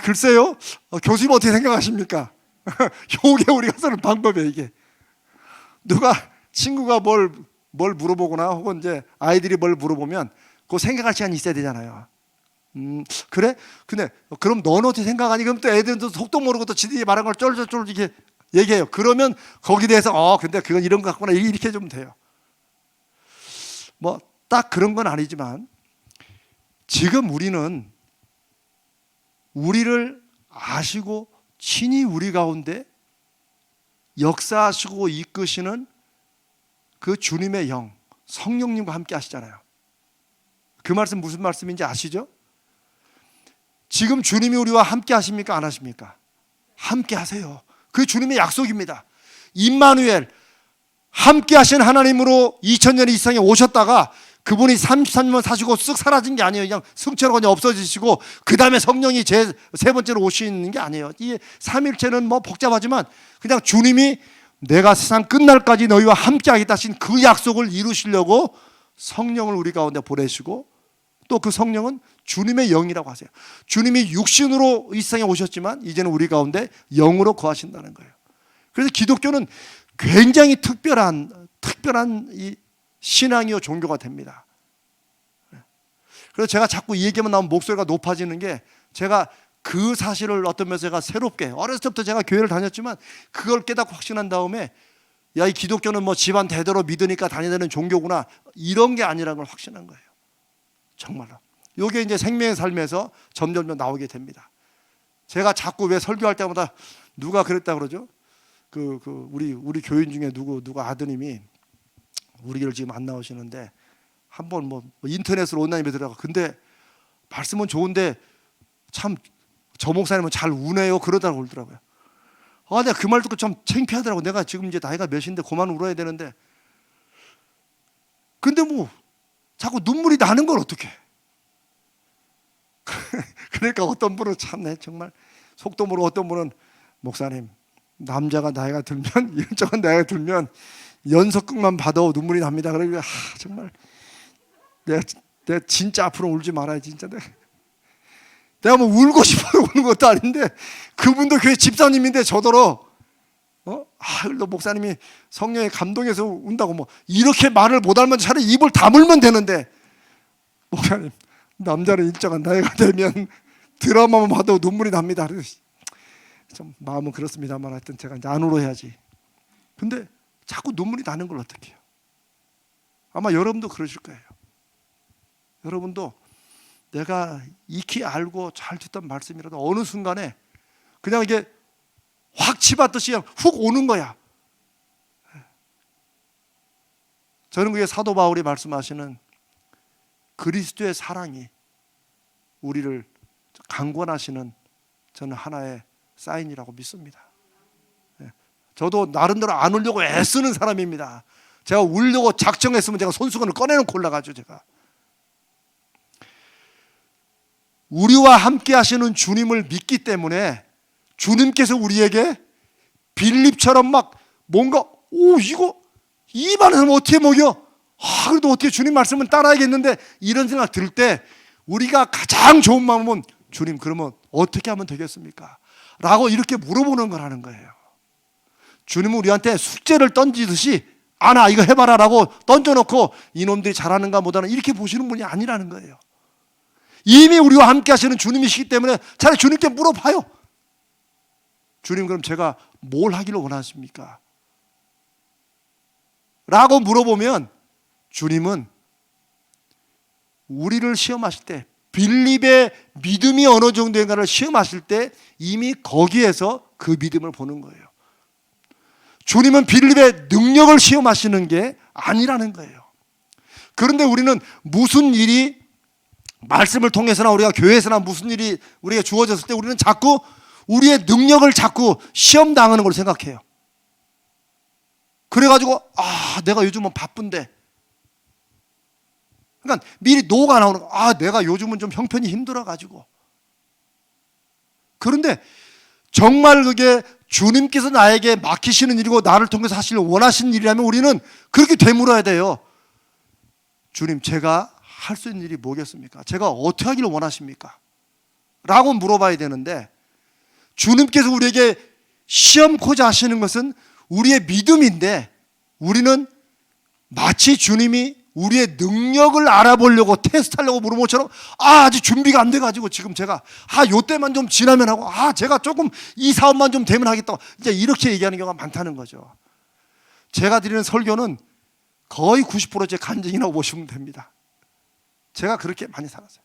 글쎄요. 교수님 어떻게 생각하십니까? 이게 우리가 쓰는 방법이에요. 이게 친구가 뭘 물어보거나 혹은 이제 아이들이 뭘 물어보면 그거 생각할 시간이 있어야 되잖아요. 그래? 근데 그럼 너는 어떻게 생각하니? 그럼 또 애들도 속도 모르고 또 지들이 말한 걸 쫄쫄쫄 이렇게 얘기해요. 그러면 거기에 대해서 근데 그건 이런 거 같구나 이렇게 해주면 돼요. 뭐 딱 그런 건 아니지만 지금 우리는 우리를 아시고 친히 우리 가운데 역사하시고 이끄시는 그 주님의 영, 성령님과 함께 하시잖아요. 그 말씀 무슨 말씀인지 아시죠? 지금 주님이 우리와 함께 하십니까? 안 하십니까? 함께 하세요. 그 주님의 약속입니다. 임마누엘, 함께 하신 하나님으로 2000년 이상에 오셨다가 그분이 33년 사시고 쓱 사라진 게 아니에요. 그냥 승처로 그냥 없어지시고 그 다음에 성령이 세 번째로 오시는 게 아니에요. 이 삼일체는 뭐 복잡하지만 그냥 주님이 내가 세상 끝날까지 너희와 함께 하겠다 하신 그 약속을 이루시려고 성령을 우리 가운데 보내시고 또 그 성령은 주님의 영이라고 하세요. 주님이 육신으로 이 세상에 오셨지만 이제는 우리 가운데 영으로 거하신다는 거예요. 그래서 기독교는 굉장히 특별한 이 신앙이요 종교가 됩니다. 그래서 제가 자꾸 이 얘기만 나오면 목소리가 높아지는 게 제가 그 사실을 어떤 면에서 제가 새롭게 어렸을 때부터 제가 교회를 다녔지만 그걸 깨닫고 확신한 다음에 이 기독교는 뭐 집안 대대로 믿으니까 다니는 종교구나 이런 게 아니라는 걸 확신한 거예요. 정말로. 이게 이제 생명의 삶에서 점점 나오게 됩니다. 제가 자꾸 왜 설교할 때마다 누가 그랬다 그러죠? 우리 교인 중에 누구 아드님이 우리 교회를 지금 안 나오시는데 한번 뭐 인터넷으로 온라인 배우다가 근데 말씀은 좋은데 참 저 목사님은 잘 우네요 그러다고 그러더라고요. 내가 그 말 듣고 좀 창피하더라고. 내가 지금 이제 나이가 몇인데 그만 울어야 되는데 근데 뭐 자꾸 눈물이 나는 걸 어떡해. 그러니까 어떤 분은 참네 정말 속도 모르고 어떤 분은 목사님 남자가 나이가 들면 이런저런 나이가 들면 연속극만 봐도 눈물이 납니다. 그러니까 정말 내가 진짜 앞으로 울지 말아야 진짜 내가 뭐 울고 싶어서 우는 것도 아닌데 그분도 교회 집사님인데 저더러 너 목사님이 성령에 감동해서 운다고 뭐 이렇게 말을 못하면 차라리 입을 다물면 되는데 목사님 남자는 일정한 나이가 되면 드라마만 봐도 눈물이 납니다. 좀 마음은 그렇습니다만 하여튼 제가 이제 안 울어야지. 근데 자꾸 눈물이 나는 걸 어떻게 해요? 아마 여러분도 그러실 거예요. 여러분도 내가 익히 알고 잘 듣던 말씀이라도 어느 순간에 그냥 이게 확 치받듯이 그냥 훅 오는 거야. 저는 그게 사도 바울이 말씀하시는 그리스도의 사랑이 우리를 강권하시는 저는 하나의 사인이라고 믿습니다. 저도 나름대로 안 울려고 애쓰는 사람입니다. 제가 울려고 작정했으면 제가 손수건을 꺼내놓고 올라가죠. 제가 우리와 함께 하시는 주님을 믿기 때문에 주님께서 우리에게 빌립처럼 막 뭔가 이거 입안에서 어떻게 먹여? 그래도 어떻게 주님 말씀은 따라야겠는데 이런 생각 들 때 우리가 가장 좋은 마음은 주님 그러면 어떻게 하면 되겠습니까? 라고 이렇게 물어보는 거라는 거예요. 주님은 우리한테 숙제를 던지듯이 나 이거 해봐라 라고 던져놓고 이놈들이 잘하는가 못하는가 이렇게 보시는 분이 아니라는 거예요. 이미 우리와 함께 하시는 주님이시기 때문에 차라리 주님께 물어봐요. 주님 그럼 제가 뭘 하기를 원하십니까? 라고 물어보면 주님은 우리를 시험하실 때 빌립의 믿음이 어느 정도인가를 시험하실 때 이미 거기에서 그 믿음을 보는 거예요. 주님은 빌립의 능력을 시험하시는 게 아니라는 거예요. 그런데 우리는 무슨 일이 말씀을 통해서나 우리가 교회에서나 무슨 일이 우리가 주어졌을 때 우리는 자꾸 우리의 능력을 자꾸 시험당하는 걸 생각해요. 그래가지고 내가 요즘은 바쁜데 그러니까 미리 노가 나오는 거. 내가 요즘은 좀 형편이 힘들어가지고. 그런데 정말 그게 주님께서 나에게 맡기시는 일이고 나를 통해서 하시길 원하시는 일이라면 우리는 그렇게 되물어야 돼요. 주님 제가 할 수 있는 일이 뭐겠습니까? 제가 어떻게 하기를 원하십니까? 라고 물어봐야 되는데 주님께서 우리에게 시험코자 하시는 것은 우리의 믿음인데 우리는 마치 주님이 우리의 능력을 알아보려고 테스트하려고 물어본 것처럼 아직 준비가 안 돼가지고 지금 제가 요때만 좀 지나면 하고 제가 조금 이 사업만 좀 되면 하겠다고 이제 이렇게 얘기하는 경우가 많다는 거죠. 제가 드리는 설교는 거의 90% 제 간증이라고 보시면 됩니다. 제가 그렇게 많이 살았어요.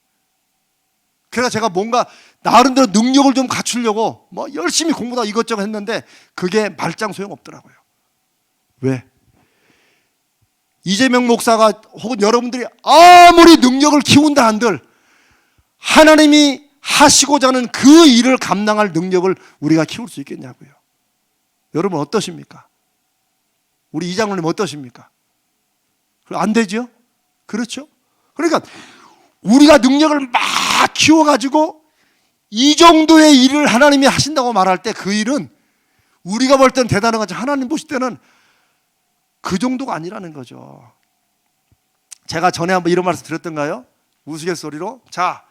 그래서 제가 뭔가 나름대로 능력을 좀 갖추려고 열심히 공부다 이것저것 했는데 그게 말짱 소용없더라고요. 왜? 이재명 목사가 혹은 여러분들이 아무리 능력을 키운다 한들 하나님이 하시고자 하는 그 일을 감당할 능력을 우리가 키울 수 있겠냐고요. 여러분 어떠십니까? 우리 이장로님 어떠십니까? 안 되죠? 그렇죠? 그러니까 우리가 능력을 막 키워가지고 이 정도의 일을 하나님이 하신다고 말할 때 그 일은 우리가 볼 때는 대단한 거지 하나님 보실 때는 그 정도가 아니라는 거죠. 제가 전에 한번 이런 말씀 드렸던가요? 우스갯소리로 자,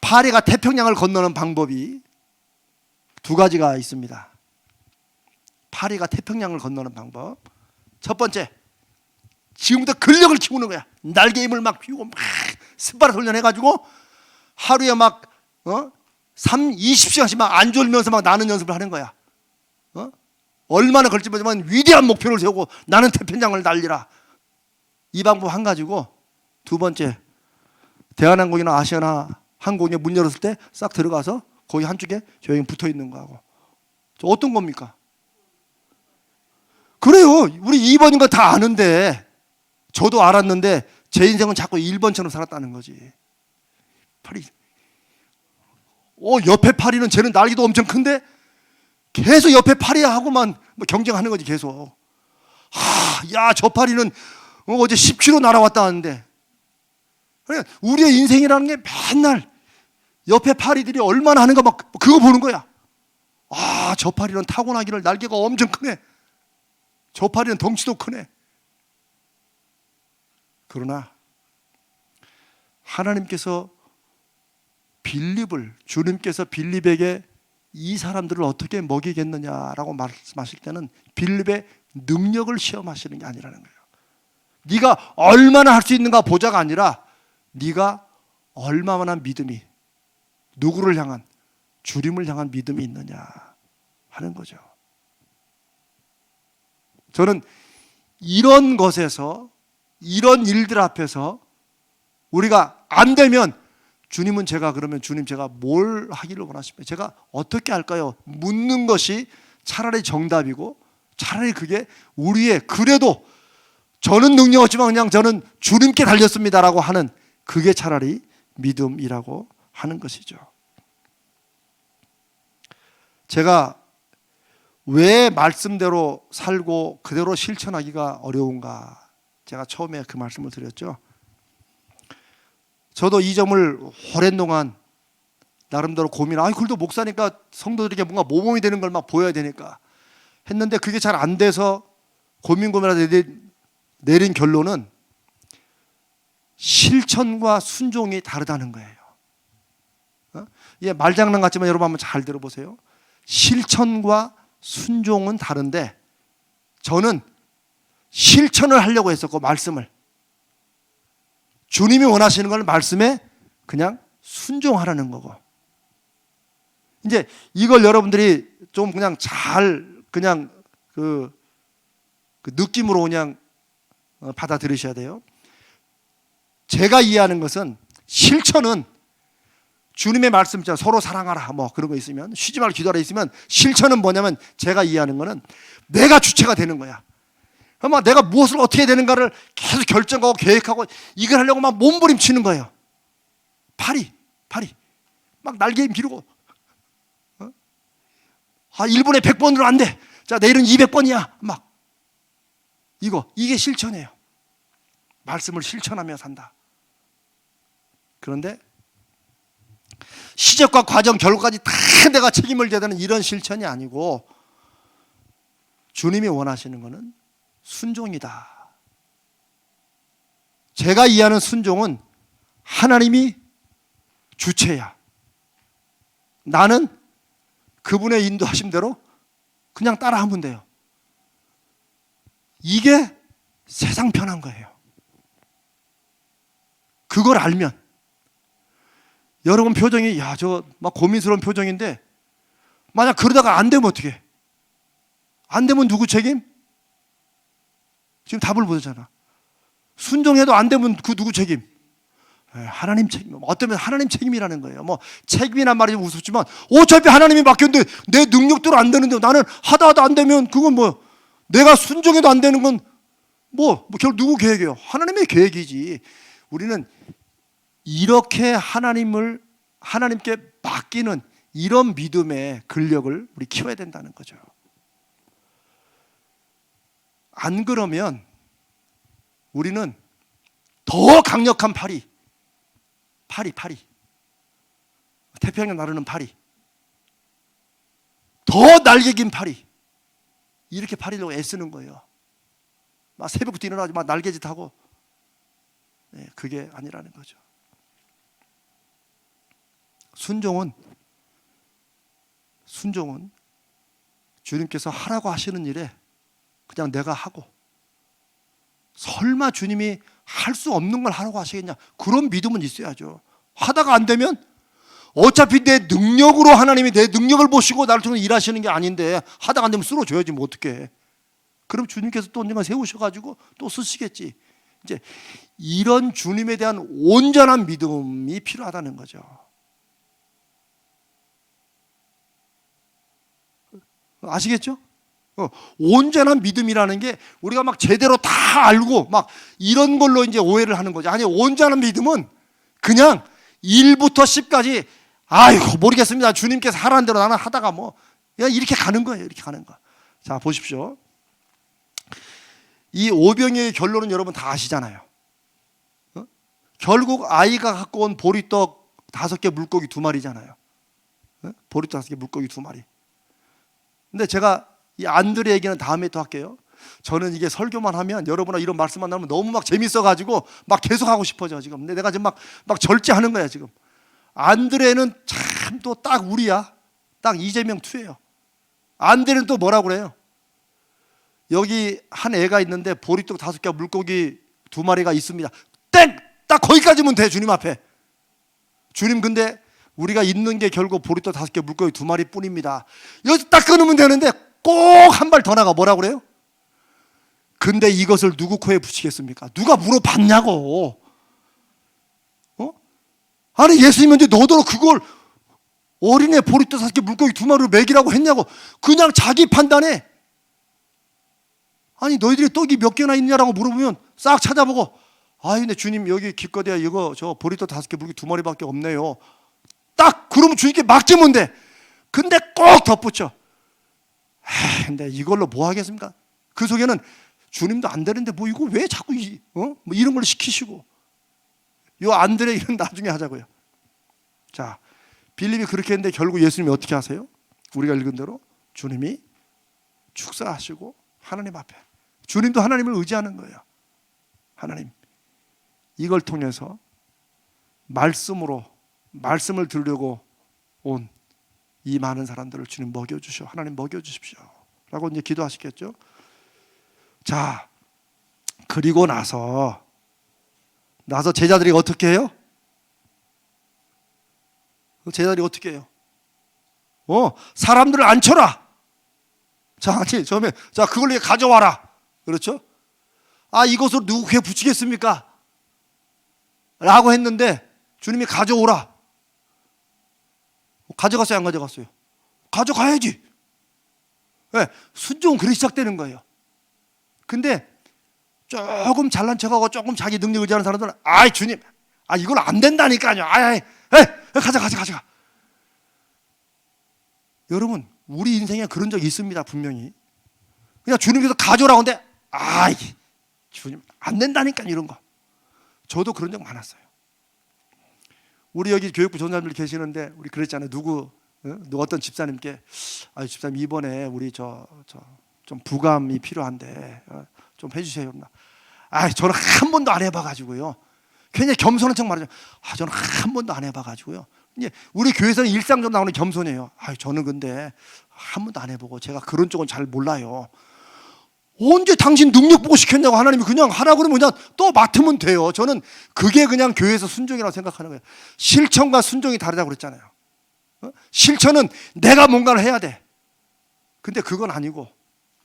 파리가 태평양을 건너는 방법이 두 가지가 있습니다. 파리가 태평양을 건너는 방법 첫 번째 지금부터 근력을 키우는 거야. 날개 힘을 막 피우고 막 스바라 훈련해가지고 하루에 막 20시간씩 막 안 졸면서 막 나는 연습을 하는 거야. 얼마나 걸릴지 모르지만 위대한 목표를 세우고 나는 태평양을 날리라. 이 방법 한 가지고 두 번째 대한항공이나 아시아나 항공에 문 열었을 때 싹 들어가서 거기 한쪽에 조용히 붙어 있는 거하고 어떤 겁니까? 그래요. 우리 2번인 거 다 아는데 저도 알았는데 제 인생은 자꾸 1번처럼 살았다는 거지. 파리. 옆에 파리는 쟤는 날개도 엄청 큰데 계속 옆에 파리야 하고만 경쟁하는 거지 계속. 야, 저 파리는 어제 10km 날아왔다 하는데. 그러니까 우리의 인생이라는 게 맨날 옆에 파리들이 얼마나 하는가 막 그거 보는 거야. 저 파리는 타고나기를 날개가 엄청 크네. 저 파리는 덩치도 크네. 그러나 하나님께서 주님께서 빌립에게 이 사람들을 어떻게 먹이겠느냐라고 말씀하실 때는 빌립의 능력을 시험하시는 게 아니라는 거예요. 네가 얼마나 할 수 있는가 보자가 아니라 네가 얼마나 믿음이 누구를 향한 주님을 향한 믿음이 있느냐 하는 거죠. 저는 이런 것에서 이런 일들 앞에서 우리가 안 되면 주님은 제가 그러면 주님 제가 뭘 하기를 원하십니까? 제가 어떻게 할까요? 묻는 것이 차라리 정답이고 차라리 그게 우리의 그래도 저는 능력 없지만 그냥 저는 주님께 달렸습니다라고 하는 그게 차라리 믿음이라고 하는 것이죠. 제가 왜 말씀대로 살고 그대로 실천하기가 어려운가? 제가 처음에 그 말씀을 드렸죠. 저도 이 점을 오랜 동안 나름대로 그래도 목사니까 성도들에게 뭔가 모범이 되는 걸 막 보여야 되니까 했는데 그게 잘 안 돼서 고민하다 내린 결론은 실천과 순종이 다르다는 거예요. 말장난 같지만 여러분 한번 잘 들어보세요. 실천과 순종은 다른데 저는 실천을 하려고 했었고 말씀을 주님이 원하시는 걸 말씀에 그냥 순종하라는 거고 이제 이걸 여러분들이 좀 그냥 잘 그냥 그 느낌으로 그냥 받아들이셔야 돼요. 제가 이해하는 것은 실천은 주님의 말씀 있잖아요. 서로 사랑하라 뭐 그런 거 있으면 쉬지 말고 기도하라 있으면 실천은 뭐냐면 제가 이해하는 거는 내가 주체가 되는 거야. 막 내가 무엇을 어떻게 되는가를 계속 결정하고 계획하고 이걸 하려고 막 몸부림치는 거예요. 파리 막 날개 기르고 1분에 100번으로 안 돼. 자 내일은 200번이야. 막 이게 실천이에요. 말씀을 실천하며 산다. 그런데 시작과 과정 결과까지 다 내가 책임을 져야 되는 이런 실천이 아니고 주님이 원하시는 것은 순종이다. 제가 이해하는 순종은 하나님이 주체야. 나는 그분의 인도하심대로 그냥 따라하면 돼요. 이게 세상 편한 거예요. 그걸 알면 여러분 표정이 저 막 고민스러운 표정인데 만약 그러다가 안 되면 어떻게? 안 되면 누구 책임? 지금 답을 보잖아. 순종해도 안 되면 그 누구 책임? 하나님 책임. 어쩌면 하나님 책임이라는 거예요. 뭐 책임이란 말이 좀 우습지만 어차피 하나님이 맡겼는데 내 능력대로 안 되는데 나는 하다 안 되면 그건 뭐 내가 순종해도 안 되는 건 뭐 결국 누구 계획이에요? 하나님의 계획이지. 우리는 이렇게 하나님께 맡기는 이런 믿음의 근력을 우리 키워야 된다는 거죠. 안 그러면 우리는 더 강력한 파리 태평양 나르는 파리 더 날개 긴 파리 이렇게 파리려고 애쓰는 거예요. 막 새벽부터 일어나지 막 날개짓 하고 그게 아니라는 거죠. 순종은 주님께서 하라고 하시는 일에 그냥 내가 하고 설마 주님이 할 수 없는 걸 하라고 하시겠냐? 그런 믿음은 있어야죠. 하다가 안 되면 어차피 내 능력으로 하나님이 내 능력을 보시고 나를 통해 일하시는 게 아닌데 하다가 안 되면 쓸어줘야지 뭐 어떡해. 그럼 주님께서 또 언젠가 세우셔가지고 또 쓰시겠지. 이제 이런 주님에 대한 온전한 믿음이 필요하다는 거죠. 아시겠죠? 온전한 믿음이라는 게 우리가 막 제대로 다 알고 막 이런 걸로 이제 오해를 하는 거죠. 아니, 온전한 믿음은 그냥 1부터 10까지 아이고 모르겠습니다. 주님께서 하라는 대로 나는 하다가 뭐 그냥 이렇게 가는 거예요. 이렇게 가는 거. 자, 보십시오. 이 오병이의 결론은 여러분 다 아시잖아요. 결국 아이가 갖고 온 보리떡 5개 물고기 2마리잖아요. 보리떡 5개 물고기 2마리. 근데 제가 이 안드레 얘기는 다음에 또 할게요. 저는 이게 설교만 하면 여러분과 이런 말씀만 나오면 너무 막 재밌어가지고 막 계속 하고 싶어져 지금. 근데 내가 지금 막 절제하는 거야 지금. 안드레는 참 또 딱 우리야. 딱 이재명 2예요. 안드레는 또 뭐라고 그래요? 여기 한 애가 있는데 보리떡 5개 물고기 2마리가 있습니다. 땡! 딱 거기까지면 돼 주님 앞에. 주님 근데 우리가 있는 게 결국 보리떡 5개 물고기 2마리 뿐입니다. 여기서 딱 끊으면 되는데 꼭 한 발 더 나가. 뭐라고 그래요? 근데 이것을 누구 코에 붙이겠습니까? 누가 물어봤냐고. 아니 예수님은 이제 너더러 그걸 어린애 보리떡 5개 물고기 2마리로 먹이라고 했냐고. 그냥 자기 판단에. 아니 너희들이 떡이 몇 개나 있냐라고 물어보면 싹 찾아보고, 아 근데 주님 여기 기껏해야 이거 저 보리떡 5개 물고기 2마리밖에 없네요. 딱 그러면 주님께 맡기면 돼. 근데 꼭 덧붙여. 근데 이걸로 뭐 하겠습니까? 그 속에는 주님도 안 되는데 뭐 이거 왜 자꾸 뭐 이런 걸 시키시고, 요 안 되래 이런 나중에 하자고요. 자, 빌립이 그렇게 했는데 결국 예수님이 어떻게 하세요? 우리가 읽은 대로 주님이 축사하시고 하나님 앞에, 주님도 하나님을 의지하는 거예요. 하나님, 이걸 통해서 말씀으로 말씀을 들으려고 온 이 많은 사람들을 주님 먹여주시오. 하나님 먹여주십시오 라고 이제 기도하시겠죠. 자, 그리고 나서 제자들이 어떻게 해요? 제자들이 어떻게 해요? 사람들을 앉혀라. 자, 처음에 자 그걸 가져와라. 그렇죠? 아 이것으로 누구 귀에 붙이겠습니까? 라고 했는데 주님이 가져오라. 가져갔어요? 안 가져갔어요? 가져가야지. 네, 순종은 그렇게 시작되는 거예요. 근데 조금 잘난 척하고 조금 자기 능력 의지하는 사람들은, 아이 주님, 이걸 안 된다니까요. 가져가. 여러분, 우리 인생에 그런 적이 있습니다. 분명히. 그냥 주님께서 가져오라고 하는데, 주님 안 된다니까 이런 거. 저도 그런 적 많았어요. 우리 여기 교육부 전사님들 계시는데 우리 그랬잖아요. 누구 어떤 집사님께, 집사님 이번에 우리 좀 부감이 필요한데 좀 해주세요. 저는 한 번도 안 해봐가지고요. 굉장히 겸손한 척 말하죠. 저는 한 번도 안 해봐가지고요. 이제 우리 교회에서는 일상적으로 나오는 겸손이에요. 저는 근데 한 번도 안 해보고 제가 그런 쪽은 잘 몰라요. 언제 당신 능력 보고 시켰냐고. 하나님이 그냥 하라 그러면 그냥 또 맡으면 돼요. 저는 그게 그냥 교회에서 순종이라고 생각하는 거예요. 실천과 순종이 다르다고 그랬잖아요. 실천은 내가 뭔가를 해야 돼. 근데 그건 아니고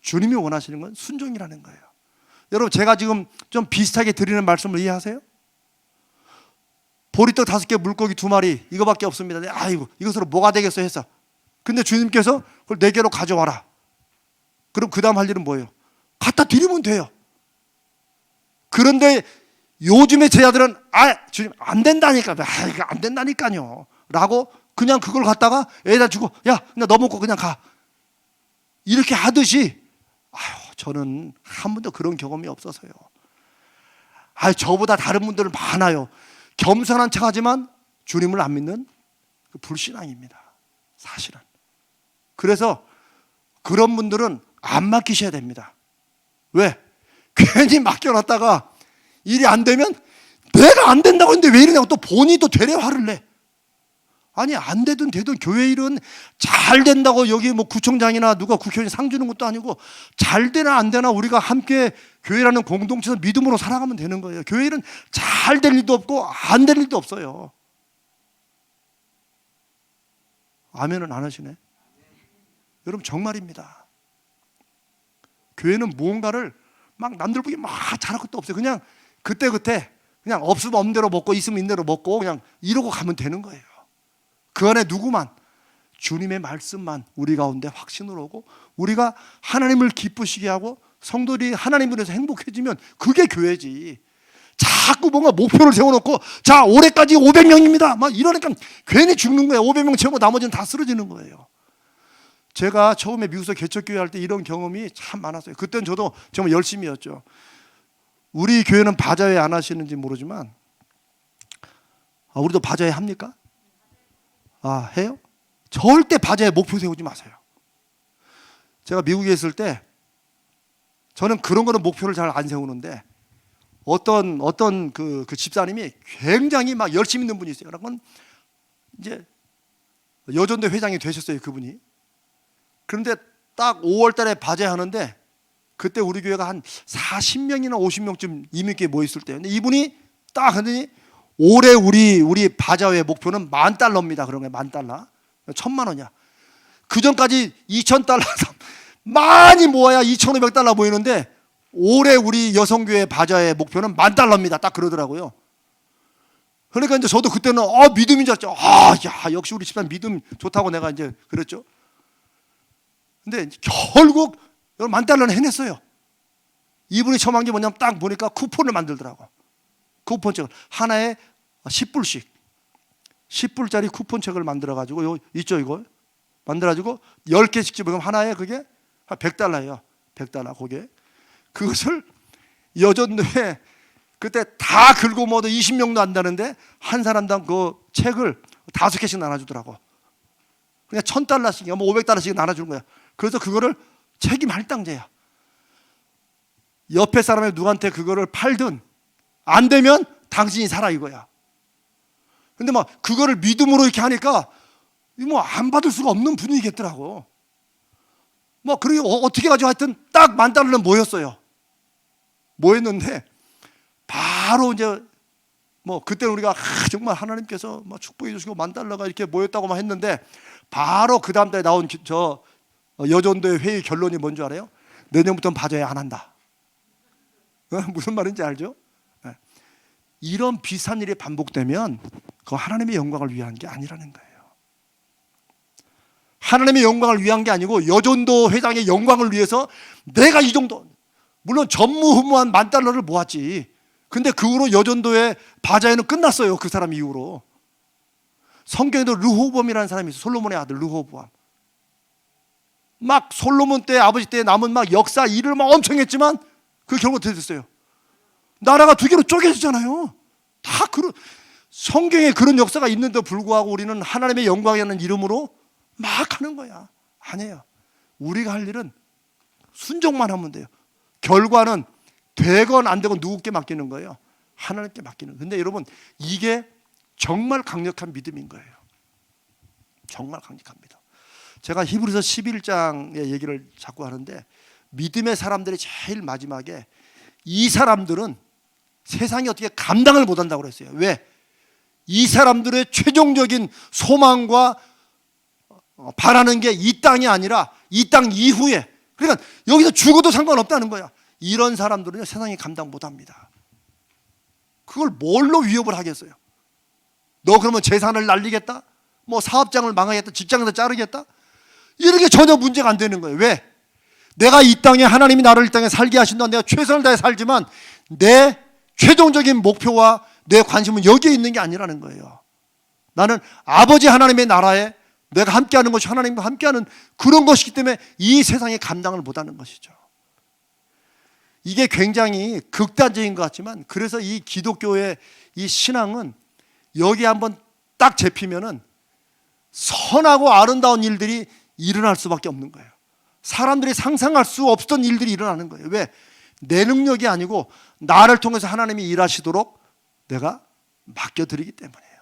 주님이 원하시는 건 순종이라는 거예요. 여러분, 제가 지금 좀 비슷하게 드리는 말씀을 이해하세요? 보리떡 5개 물고기 2마리 이거밖에 없습니다. 이것으로 뭐가 되겠어 했어. 근데 주님께서 그걸 4개로 가져와라. 그럼 그 다음 할 일은 뭐예요? 갖다 드리면 돼요. 그런데 요즘의 제자들은 주님 안 된다니까. 이거 안 된다니까요 라고 그냥 그걸 갖다가 애다 주고, 야 그냥 너 먹고 그냥 가, 이렇게 하듯이, 저는 한 번도 그런 경험이 없어서요. 저보다 다른 분들은 많아요. 겸손한 척하지만 주님을 안 믿는 그 불신앙입니다, 사실은. 그래서 그런 분들은 안 맡기셔야 됩니다. 왜? 괜히 맡겨놨다가 일이 안 되면 내가 안 된다고 했는데 왜 이러냐고 또 본인이 또 되려 화를 내. 안 되든 교회 일은 잘 된다고 여기 뭐 구청장이나 누가 국회의원이 상 주는 것도 아니고, 잘 되나 안 되나 우리가 함께 교회라는 공동체에서 믿음으로 살아가면 되는 거예요. 교회 일은 잘 될 일도 없고 안 될 일도 없어요. 아멘은 안 하시네. 여러분, 정말입니다. 교회는 무언가를 막 남들 보기 막 잘할 것도 없어요. 그냥 그때 그냥 없으면 없는 대로 먹고 있으면 있는 대로 먹고 그냥 이러고 가면 되는 거예요. 그 안에 누구만, 주님의 말씀만 우리 가운데 확신을 오고 우리가 하나님을 기쁘시게 하고 성도들이 하나님을 위해서 행복해지면 그게 교회지. 자꾸 뭔가 목표를 세워놓고, 자 올해까지 500명입니다 막 이러니까 괜히 죽는 거예요. 500명 채우고 나머지는 다 쓰러지는 거예요. 제가 처음에 미국에서 개척교회 할 때 이런 경험이 참 많았어요. 그때는 저도 정말 열심히 했죠. 우리 교회는 바자회 안 하시는지 모르지만, 우리도 바자회 합니까? 해요? 절대 바자회 목표 세우지 마세요. 제가 미국에 있을 때 저는 그런 거는 목표를 잘 안 세우는데, 어떤 그 집사님이 굉장히 막 열심히 있는 분이 있어요. 그런 이제 여전대 회장이 되셨어요, 그분이. 그런데 딱 5월 달에 바자회 하는데, 그때 우리 교회가 한 40명이나 50명쯤 이민교회 모였을 때, 근데 이분이 딱 하더니 올해 우리 바자회 목표는 $10,000입니다. 그런 거예요. $10,000. 1,000,000원이야. 그 전까지 $2,000 많이 모아야 $2,500 모이는데, 올해 우리 여성교회 바자회 목표는 $10,000입니다. 딱 그러더라고요. 그러니까 이제 저도 그때는 믿음인 줄 알았죠. 야, 역시 우리 집사람 믿음 좋다고 내가 이제 그랬죠. 근데 결국 10,000달러는 해냈어요. 이분이 처음 한 게 뭐냐면 딱 보니까 쿠폰을 만들더라고. 쿠폰책을 하나에 10불씩 10불짜리 쿠폰책을 만들어가지고 있죠 이거 만들어가지고 10개씩 집으면 하나에 그게 100달러예요 100달러 그게 그것을 여전도에 그때 다 긁고 모두 20명도 안다는데 한 사람당 그 책을 5개씩 나눠주더라고. 그냥 1,000달러씩 뭐 500달러씩 나눠주는 거야. 그래서 그거를 책임 할당제야. 옆에 사람이 누구한테 그거를 팔든 안 되면 당신이 살아 이거야. 근데 막 그거를 믿음으로 이렇게 하니까 뭐 안 받을 수가 없는 분위기겠더라고. 뭐 그리고 어떻게 가지고 하여튼 딱 10,000달러는 모였어요. 모였는데 바로 이제 뭐 그때 우리가 정말 하나님께서 막 축복해 주시고 10,000달러가 이렇게 모였다고 막 했는데 바로 그 다음 달에 나온 저 여전도의 회의 결론이 뭔지 알아요? 내년부터는 바자회 안 한다. 무슨 말인지 알죠? 이런 비슷한 일이 반복되면 그건 하나님의 영광을 위한 게 아니라는 거예요. 하나님의 영광을 위한 게 아니고 여전도 회장의 영광을 위해서 내가 이 정도 물론 전무후무한 10,000달러를 모았지. 근데 그 후로 여전도의 바자회는 끝났어요. 그 사람 이후로. 성경에도 르호보암이라는 사람이 있어요. 솔로몬의 아들 르호보암. 막 솔로몬 때 아버지 때 남은 막 역사 일을 막 엄청 했지만 그 결국 어떻게 됐어요? 나라가 2개로 쪼개지잖아요. 다 그런 성경에 그런 역사가 있는데도 불구하고 우리는 하나님의 영광이라는 이름으로 막 하는 거야. 아니에요. 우리가 할 일은 순종만 하면 돼요. 결과는 되건 안 되건 누구께 맡기는 거예요? 하나님께 맡기는. 근데 여러분 이게 정말 강력한 믿음인 거예요. 정말 강력합니다. 제가 히브리서 11장의 얘기를 자꾸 하는데 믿음의 사람들이 제일 마지막에 이 사람들은 세상이 어떻게 감당을 못한다고 그랬어요. 왜? 이 사람들의 최종적인 소망과 바라는 게 이 땅이 아니라 이 땅 이후에, 그러니까 여기서 죽어도 상관없다는 거야. 이런 사람들은 세상이 감당 못합니다. 그걸 뭘로 위협을 하겠어요? 너 그러면 재산을 날리겠다? 뭐 사업장을 망하겠다? 직장에서 자르겠다? 이렇게 전혀 문제가 안 되는 거예요. 왜? 내가 이 땅에 하나님이 나를 이 땅에 살게 하신다. 내가 최선을 다해 살지만 내 최종적인 목표와 내 관심은 여기에 있는 게 아니라는 거예요. 나는 아버지 하나님의 나라에 내가 함께하는 것이 하나님과 함께하는 그런 것이기 때문에 이 세상에 감당을 못하는 것이죠. 이게 굉장히 극단적인 것 같지만 그래서 이 기독교의 이 신앙은 여기에 한번 딱 잡히면은 선하고 아름다운 일들이 일어날 수밖에 없는 거예요. 사람들이 상상할 수 없었던 일들이 일어나는 거예요. 왜? 내 능력이 아니고 나를 통해서 하나님이 일하시도록 내가 맡겨드리기 때문이에요.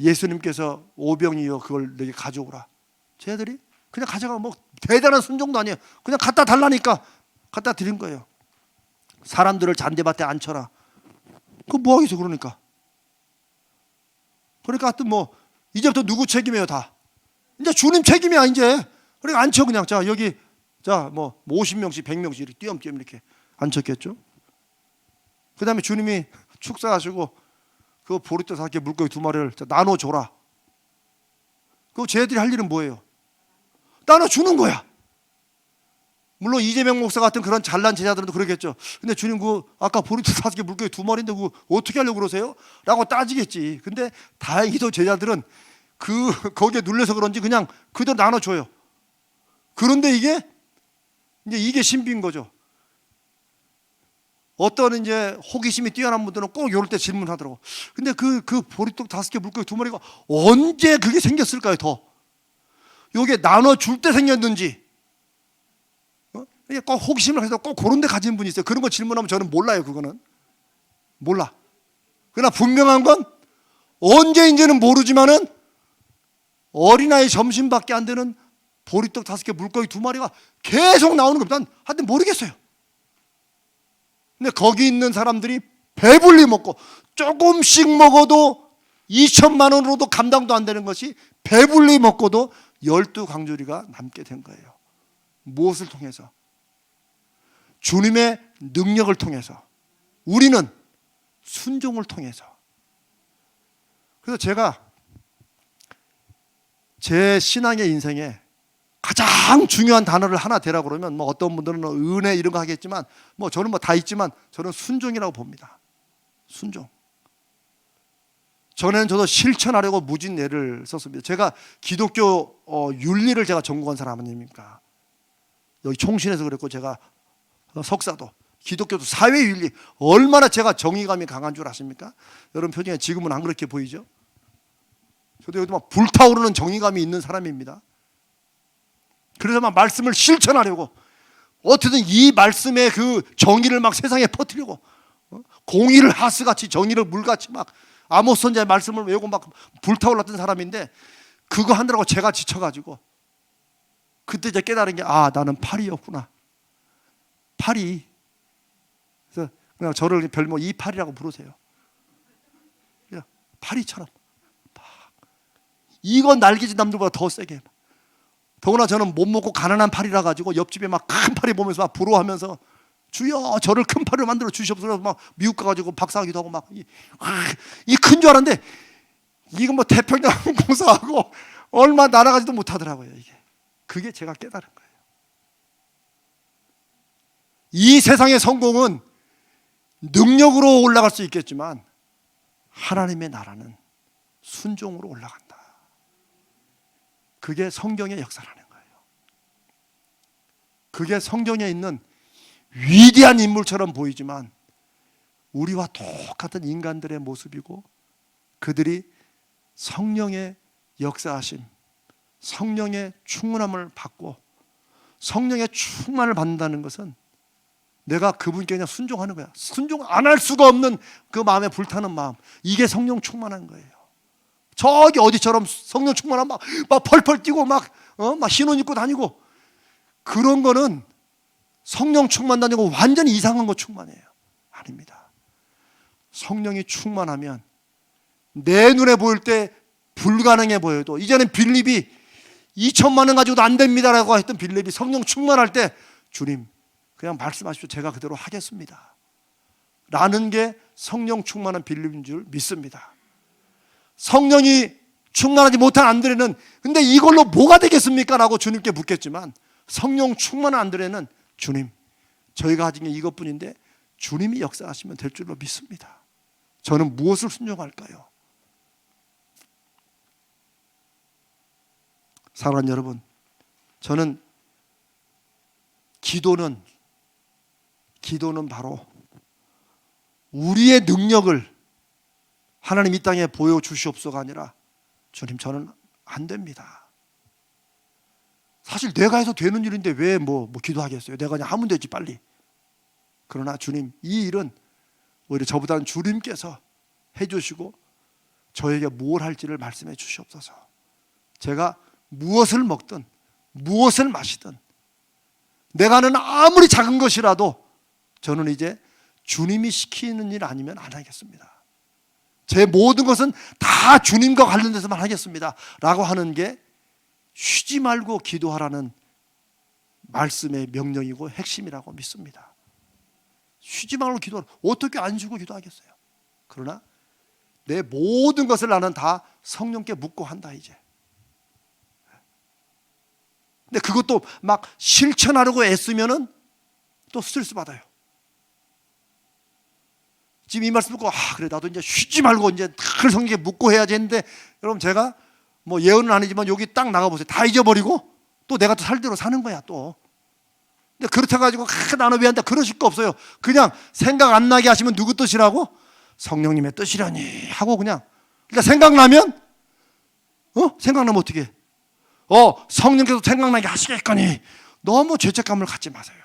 예수님께서 오병이어 그걸 내게 가져오라. 쟤들이 그냥 가져가 뭐 대단한 순종도 아니에요. 그냥 갖다 달라니까 갖다 드린 거예요. 사람들을 잔디밭에 앉혀라. 그거 뭐 하겠어 그러니까. 그러니까 하여튼 뭐 이제부터 누구 책임이에요 다. 이제 주님 책임이야 이제. 그러니까 앉혀 그냥. 자 여기 자뭐 50명씩 100명씩 이렇게 띄엄띄엄 이렇게 앉혔겠죠. 그 다음에 주님이 축사하시고 그 보리떡 4개 물고기 2마리를 나눠줘라. 그거 쟤들이 할 일은 뭐예요? 나눠주는 거야. 물론 이재명 목사 같은 그런 잘난 제자들도 그러겠죠. 근데 주님 그 아까 보리떡 5개 물고기 2마리인데 그거 어떻게 하려고 그러세요? 라고 따지겠지. 근데 다행히도 제자들은 거기에 눌려서 그런지 그냥 그대로 나눠줘요. 그런데 이게 신비인 거죠. 어떤 이제 호기심이 뛰어난 분들은 꼭 이럴 때 질문하더라고. 근데 그 보리떡 5개 물고기 2마리가 언제 그게 생겼을까요? 더 요게 나눠줄 때 생겼는지 꼭 호기심을 해서 꼭 그런 데 가진 분이 있어요. 그런 거 질문하면 저는 몰라요. 그거는 몰라. 그러나 분명한 건 언제인지는 모르지만은 어린아이 점심밖에 안 되는 보리떡 5개 물고기 2마리가 계속 나오는 겁니다. 하여튼 모르겠어요. 근데 거기 있는 사람들이 배불리 먹고 조금씩 먹어도 2천만 원으로도 감당도 안 되는 것이 배불리 먹고도 12강주리가 남게 된 거예요. 무엇을 통해서? 주님의 능력을 통해서, 우리는 순종을 통해서. 그래서 제가 제 신앙의 인생에 가장 중요한 단어를 하나 대라고 그러면 뭐 어떤 분들은 은혜 이런 거 하겠지만 뭐 저는 뭐 다 있지만 저는 순종이라고 봅니다. 순종. 전에는 저도 실천하려고 무진애를 썼습니다. 제가 기독교 윤리를 제가 전공한 사람 아닙니까? 여기 총신에서 그랬고, 제가 석사도, 기독교도 사회윤리, 얼마나 제가 정의감이 강한 줄 아십니까? 여러분 표정에 지금은 안 그렇게 보이죠? 저도 여기도 막 불타오르는 정의감이 있는 사람입니다. 그래서 막 말씀을 실천하려고, 어떻게든 이 말씀의 그 정의를 막 세상에 퍼뜨리고, 공의를 하스같이 정의를 물같이 막 아모스 선지자의 말씀을 외우고 막 불타올랐던 사람인데, 그거 하느라고 제가 지쳐가지고 그때 이제 깨달은 게, 아, 나는 파리였구나. 파리. 그래서 그냥 저를 별명 이파리라고 부르세요. 그냥 파리처럼 이건 날개짓 남들보다 더 세게. 더구나 저는 못 먹고 가난한 파리라 가지고 옆집에 막 큰 파리 보면서 막 부러워하면서, 주여 저를 큰 파리로 만들어 주시옵소서 막 미국 가가지고 박사하기도 하고 막, 이 큰 줄 알았는데 이거 뭐 태평양 공사하고 얼마 날아가지도 못하더라고요. 이게, 그게 제가 깨달은 거예요. 이 세상의 성공은 능력으로 올라갈 수 있겠지만 하나님의 나라는 순종으로 올라간다. 그게 성경의 역사라는 거예요. 그게 성경에 있는 위대한 인물처럼 보이지만 우리와 똑같은 인간들의 모습이고, 그들이 성령의 역사하심, 성령의 충만함을 받고, 성령의 충만을 받는다는 것은 내가 그분께 그냥 순종하는 거야. 순종 안 할 수가 없는 그 마음에 불타는 마음, 이게 성령 충만한 거예요. 저기 어디처럼 성령 충만한 막 펄펄 뛰고 막 신혼 입고 다니고 그런 거는 성령 충만 다니고 완전히 이상한 거 충만해요. 아닙니다. 성령이 충만하면 내 눈에 보일 때 불가능해 보여도, 이제는 빌립이 2천만 원 가지고도 안 됩니다라고 했던 빌립이 성령 충만할 때, 주님 그냥 말씀하십시오, 제가 그대로 하겠습니다 라는 게 성령 충만한 빌립인 줄 믿습니다. 성령이 충만하지 못한 안드레는 근데 이걸로 뭐가 되겠습니까? 라고 주님께 묻겠지만, 성령 충만한 안드레는 주님, 저희가 가진 게 이것뿐인데 주님이 역사하시면 될 줄로 믿습니다. 저는 무엇을 순종할까요? 사랑하는 여러분, 저는 기도는 바로 우리의 능력을 하나님 이 땅에 보여주시옵소가 아니라, 주님 저는 안 됩니다. 사실 내가 해서 되는 일인데 왜 뭐 기도하겠어요? 내가 그냥 하면 되지 빨리. 그러나 주님, 이 일은 오히려 저보다는 주님께서 해주시고 저에게 뭘 할지를 말씀해 주시옵소서. 제가 무엇을 먹든 무엇을 마시든 내가 하는 아무리 작은 것이라도 저는 이제 주님이 시키는 일 아니면 안 하겠습니다. 제 모든 것은 다 주님과 관련돼서만 하겠습니다 라고 하는 게 쉬지 말고 기도하라는 말씀의 명령이고 핵심이라고 믿습니다. 쉬지 말고 기도하라. 어떻게 안 쉬고 기도하겠어요? 그러나 내 모든 것을 나는 다 성령께 묻고 한다 이제. 근데 그것도 막 실천하려고 애쓰면은 또 스트레스 받아요. 지금 이 말씀 듣고, 그래 나도 이제 쉬지 말고 이제 늘 성령께 묻고 해야지 했는데, 여러분 제가 뭐 예언은 아니지만 여기 딱 나가보세요. 다 잊어버리고 또 내가 또 살대로 사는 거야 또. 근데 그렇다 가지고 나는 왜 한다 그러실 거 없어요. 그냥 생각 안 나게 하시면 누구 뜻이라고? 성령님의 뜻이라니 하고 그냥 일단 생각나면 생각나면 어떻게 해? 성령께서 생각나게 하시겠거니 너무 죄책감을 갖지 마세요.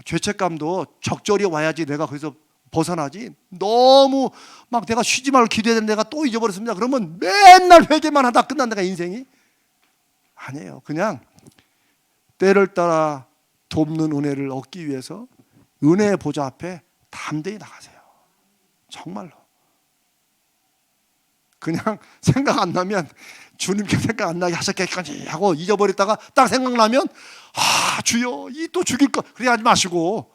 죄책감도 적절히 와야지 내가 거기서 벗어나지, 너무 막 내가 쉬지 말고 기도해야 되는 내가 또 잊어버렸습니다 그러면 맨날 회개만 하다 끝난다가 인생이 아니에요. 그냥 때를 따라 돕는 은혜를 얻기 위해서 은혜의 보좌 앞에 담대히 나가세요. 정말로. 그냥 생각 안 나면 주님께 생각 안 나게 하셨겠거니 하고 잊어버렸다가 딱 생각나면 주여 이 또 죽일 거 그래 하지 마시고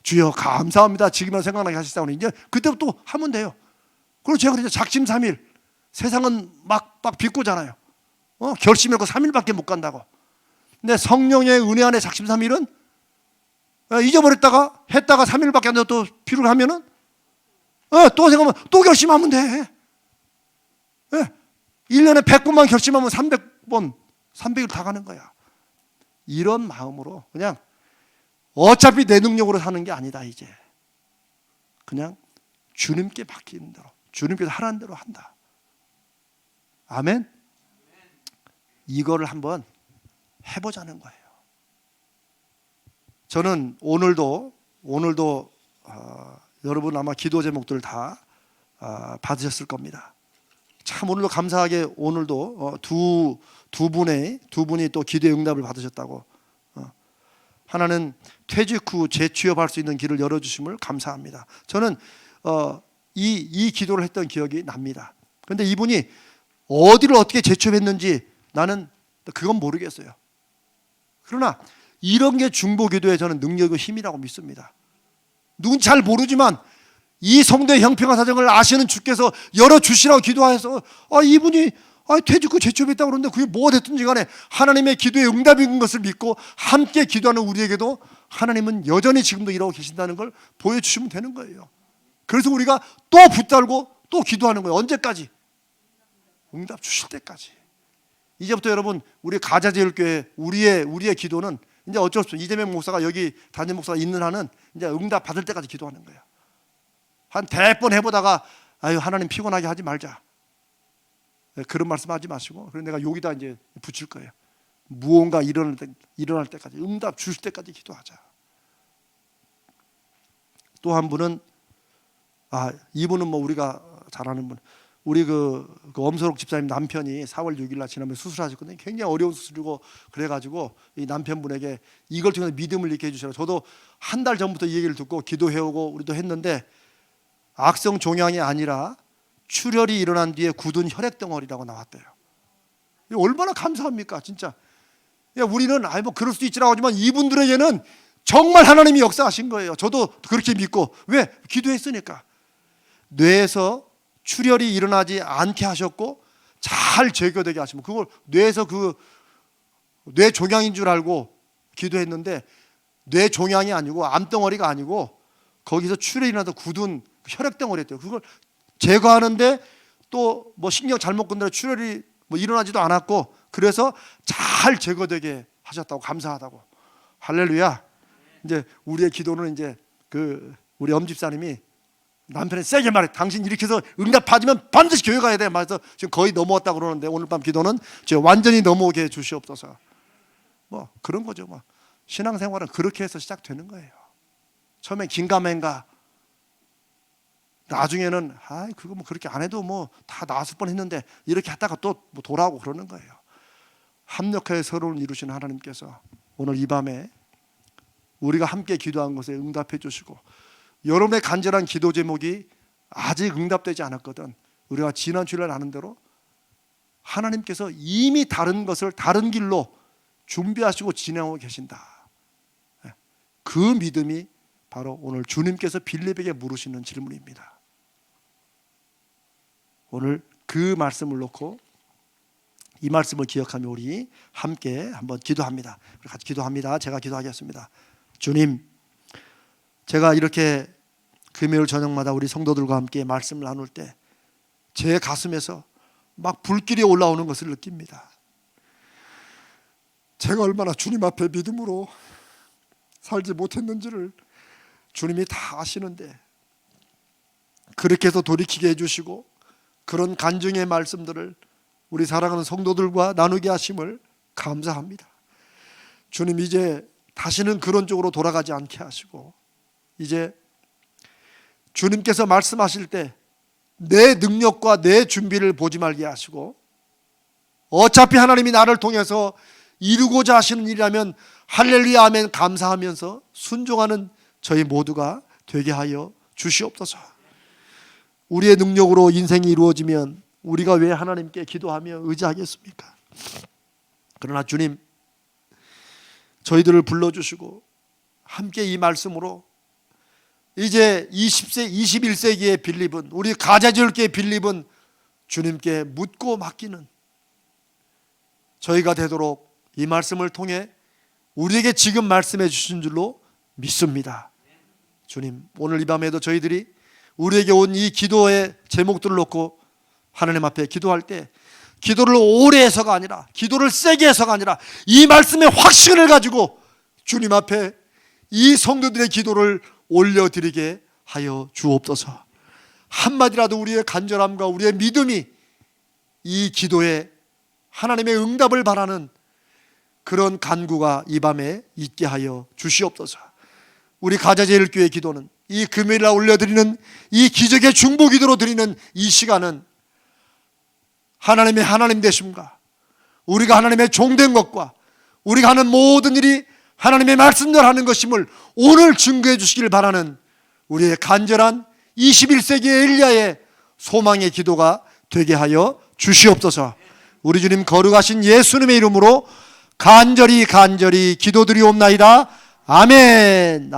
주여 감사합니다 지금만 생각나게 하시다고 이제 그때부터 또 하면 돼요. 그리고 제가 그랬죠. 작심삼일 세상은 막 비꼬잖아요. 결심해놓고 3일밖에 못 간다고. 근데 성령의 은혜 안에 작심삼일은 잊어버렸다가 했다가 3일밖에 안 돼도 또 필요를 하면은 또 생각하면 또 결심하면 돼. 1년에 100번만 결심하면 300번 300일 다 가는 거야. 이런 마음으로 그냥 어차피 내 능력으로 사는 게 아니다. 이제 그냥 주님께 맡기는 대로 주님께서 하라는 대로 한다. 아멘. 이거를 한번 해보자는 거예요. 저는 오늘도 여러분 아마 기도 제목들 다 받으셨을 겁니다. 참 오늘도 감사하게 오늘도 두 분이 또 기도의 응답을 받으셨다고. 하나는 퇴직 후 재취업할 수 있는 길을 열어주심을 감사합니다. 저는 이 기도를 했던 기억이 납니다. 그런데 이분이 어디를 어떻게 재취업했는지 나는 그건 모르겠어요. 그러나 이런 게 중보기도에 저는 능력과 힘이라고 믿습니다. 누군지 잘 모르지만 이 성도의 형평한 사정을 아시는 주께서 열어주시라고 기도해서 이분이 퇴직 후 재취업했다고 그러는데 그게 뭐가 됐든지 간에 하나님의 기도에 응답인 것을 믿고 함께 기도하는 우리에게도 하나님은 여전히 지금도 일하고 계신다는 걸 보여주시면 되는 거예요. 그래서 우리가 또 붙들고 또 기도하는 거예요. 언제까지? 응답 주실 때까지. 이제부터 여러분 우리 가자제일교회 우리의 기도는 이제 어쩔 수 없어요. 이재명 목사가 여기 담임 목사가 있는 한은 이제 응답 받을 때까지 기도하는 거예요. 한 100번 해보다가 하나님 피곤하게 하지 말자. 그런 말씀하지 마시고 그래서 내가 여기다 이제 붙일 거예요. 무언가 일어날 때까지 응답 주실 때까지 기도하자. 또 한 분은 이분은 뭐 우리가 잘 아는 분. 우리 그 엄서록 집사님 남편이 4월 6일 날 지난번에 수술하셨거든요. 굉장히 어려운 수술이고 그래가지고 이 남편분에게 이걸 통해서 믿음을 잃게 해주시라고 저도 한 달 전부터 이 얘기를 듣고 기도해오고 우리도 했는데 악성 종양이 아니라 출혈이 일어난 뒤에 굳은 혈액 덩어리라고 나왔대요. 얼마나 감사합니까, 진짜. 우리는 뭐 그럴 수도 있지라고 하지만 이분들에게는 정말 하나님이 역사하신 거예요. 저도 그렇게 믿고 왜? 기도했으니까. 뇌에서 출혈이 일어나지 않게 하셨고 잘 제거되게 하시면 그걸 뇌에서 뇌 종양인 줄 알고 기도했는데 뇌 종양이 아니고 암덩어리가 아니고 거기서 출혈이 일어나서 굳은 혈액 덩어리였대요. 그걸 제거하는데 또 뭐 신경 잘못 건드려 출혈이 뭐 일어나지도 않았고 그래서 잘 제거되게 하셨다고 감사하다고. 할렐루야. 이제 우리의 기도는 이제 우리 엄집사님이 남편이 세게 말해. 당신 이렇게 해서 응답 받으면 반드시 교회 가야 돼. 말해서 지금 거의 넘어왔다고 그러는데 오늘 밤 기도는 완전히 넘어오게 해 주시옵소서. 뭐 그런 거죠. 뭐 신앙생활은 그렇게 해서 시작되는 거예요. 처음에 긴가민가 나중에는 그거 뭐 그렇게 안 해도 뭐 다 나았을 뻔했는데 이렇게 하다가 또 뭐 돌아오고 그러는 거예요. 합력하여 서로를 이루시는 하나님께서 오늘 이 밤에 우리가 함께 기도한 것에 응답해 주시고 여러분의 간절한 기도 제목이 아직 응답되지 않았거든. 우리가 지난 주일날 아는 대로 하나님께서 이미 다른 것을 다른 길로 준비하시고 진행하고 계신다. 그 믿음이 바로 오늘 주님께서 빌립에게 물으시는 질문입니다. 오늘 그 말씀을 놓고 이 말씀을 기억하며 우리 함께 한번 기도합니다. 같이 기도합니다. 제가 기도하겠습니다. 주님, 제가 이렇게 금요일 저녁마다 우리 성도들과 함께 말씀을 나눌 때 제 가슴에서 막 불길이 올라오는 것을 느낍니다. 제가 얼마나 주님 앞에 믿음으로 살지 못했는지를 주님이 다 아시는데 그렇게 해서 돌이키게 해주시고 그런 간증의 말씀들을 우리 사랑하는 성도들과 나누게 하심을 감사합니다. 주님, 이제 다시는 그런 쪽으로 돌아가지 않게 하시고 이제 주님께서 말씀하실 때 내 능력과 내 준비를 보지 말게 하시고 어차피 하나님이 나를 통해서 이루고자 하시는 일이라면 할렐루야 아멘 감사하면서 순종하는 저희 모두가 되게 하여 주시옵소서. 우리의 능력으로 인생이 이루어지면 우리가 왜 하나님께 기도하며 의지하겠습니까? 그러나 주님, 저희들을 불러주시고 함께 이 말씀으로 이제 20세, 21세기의 빌립은, 우리 가자지을교의 빌립은 주님께 묻고 맡기는 저희가 되도록 이 말씀을 통해 우리에게 지금 말씀해 주신 줄로 믿습니다. 주님, 오늘 이 밤에도 저희들이 우리에게 온 이 기도의 제목들을 놓고 하나님 앞에 기도할 때 기도를 오래 해서가 아니라, 기도를 세게 해서가 아니라 이 말씀의 확신을 가지고 주님 앞에 이 성도들의 기도를 올려드리게 하여 주옵소서. 한마디라도 우리의 간절함과 우리의 믿음이 이 기도에 하나님의 응답을 바라는 그런 간구가 이 밤에 있게 하여 주시옵소서. 우리 가자제일교회 기도는, 이 금요일날 올려드리는 이 기적의 중보 기도로 드리는 이 시간은 하나님의 하나님 되심과 우리가 하나님의 종된 것과 우리가 하는 모든 일이 하나님의 말씀대로 하는 것임을 오늘 증거해 주시길 바라는 우리의 간절한 21세기의 엘리야의 소망의 기도가 되게 하여 주시옵소서. 우리 주님 거룩하신 예수님의 이름으로 간절히 기도드리옵나이다. 아멘.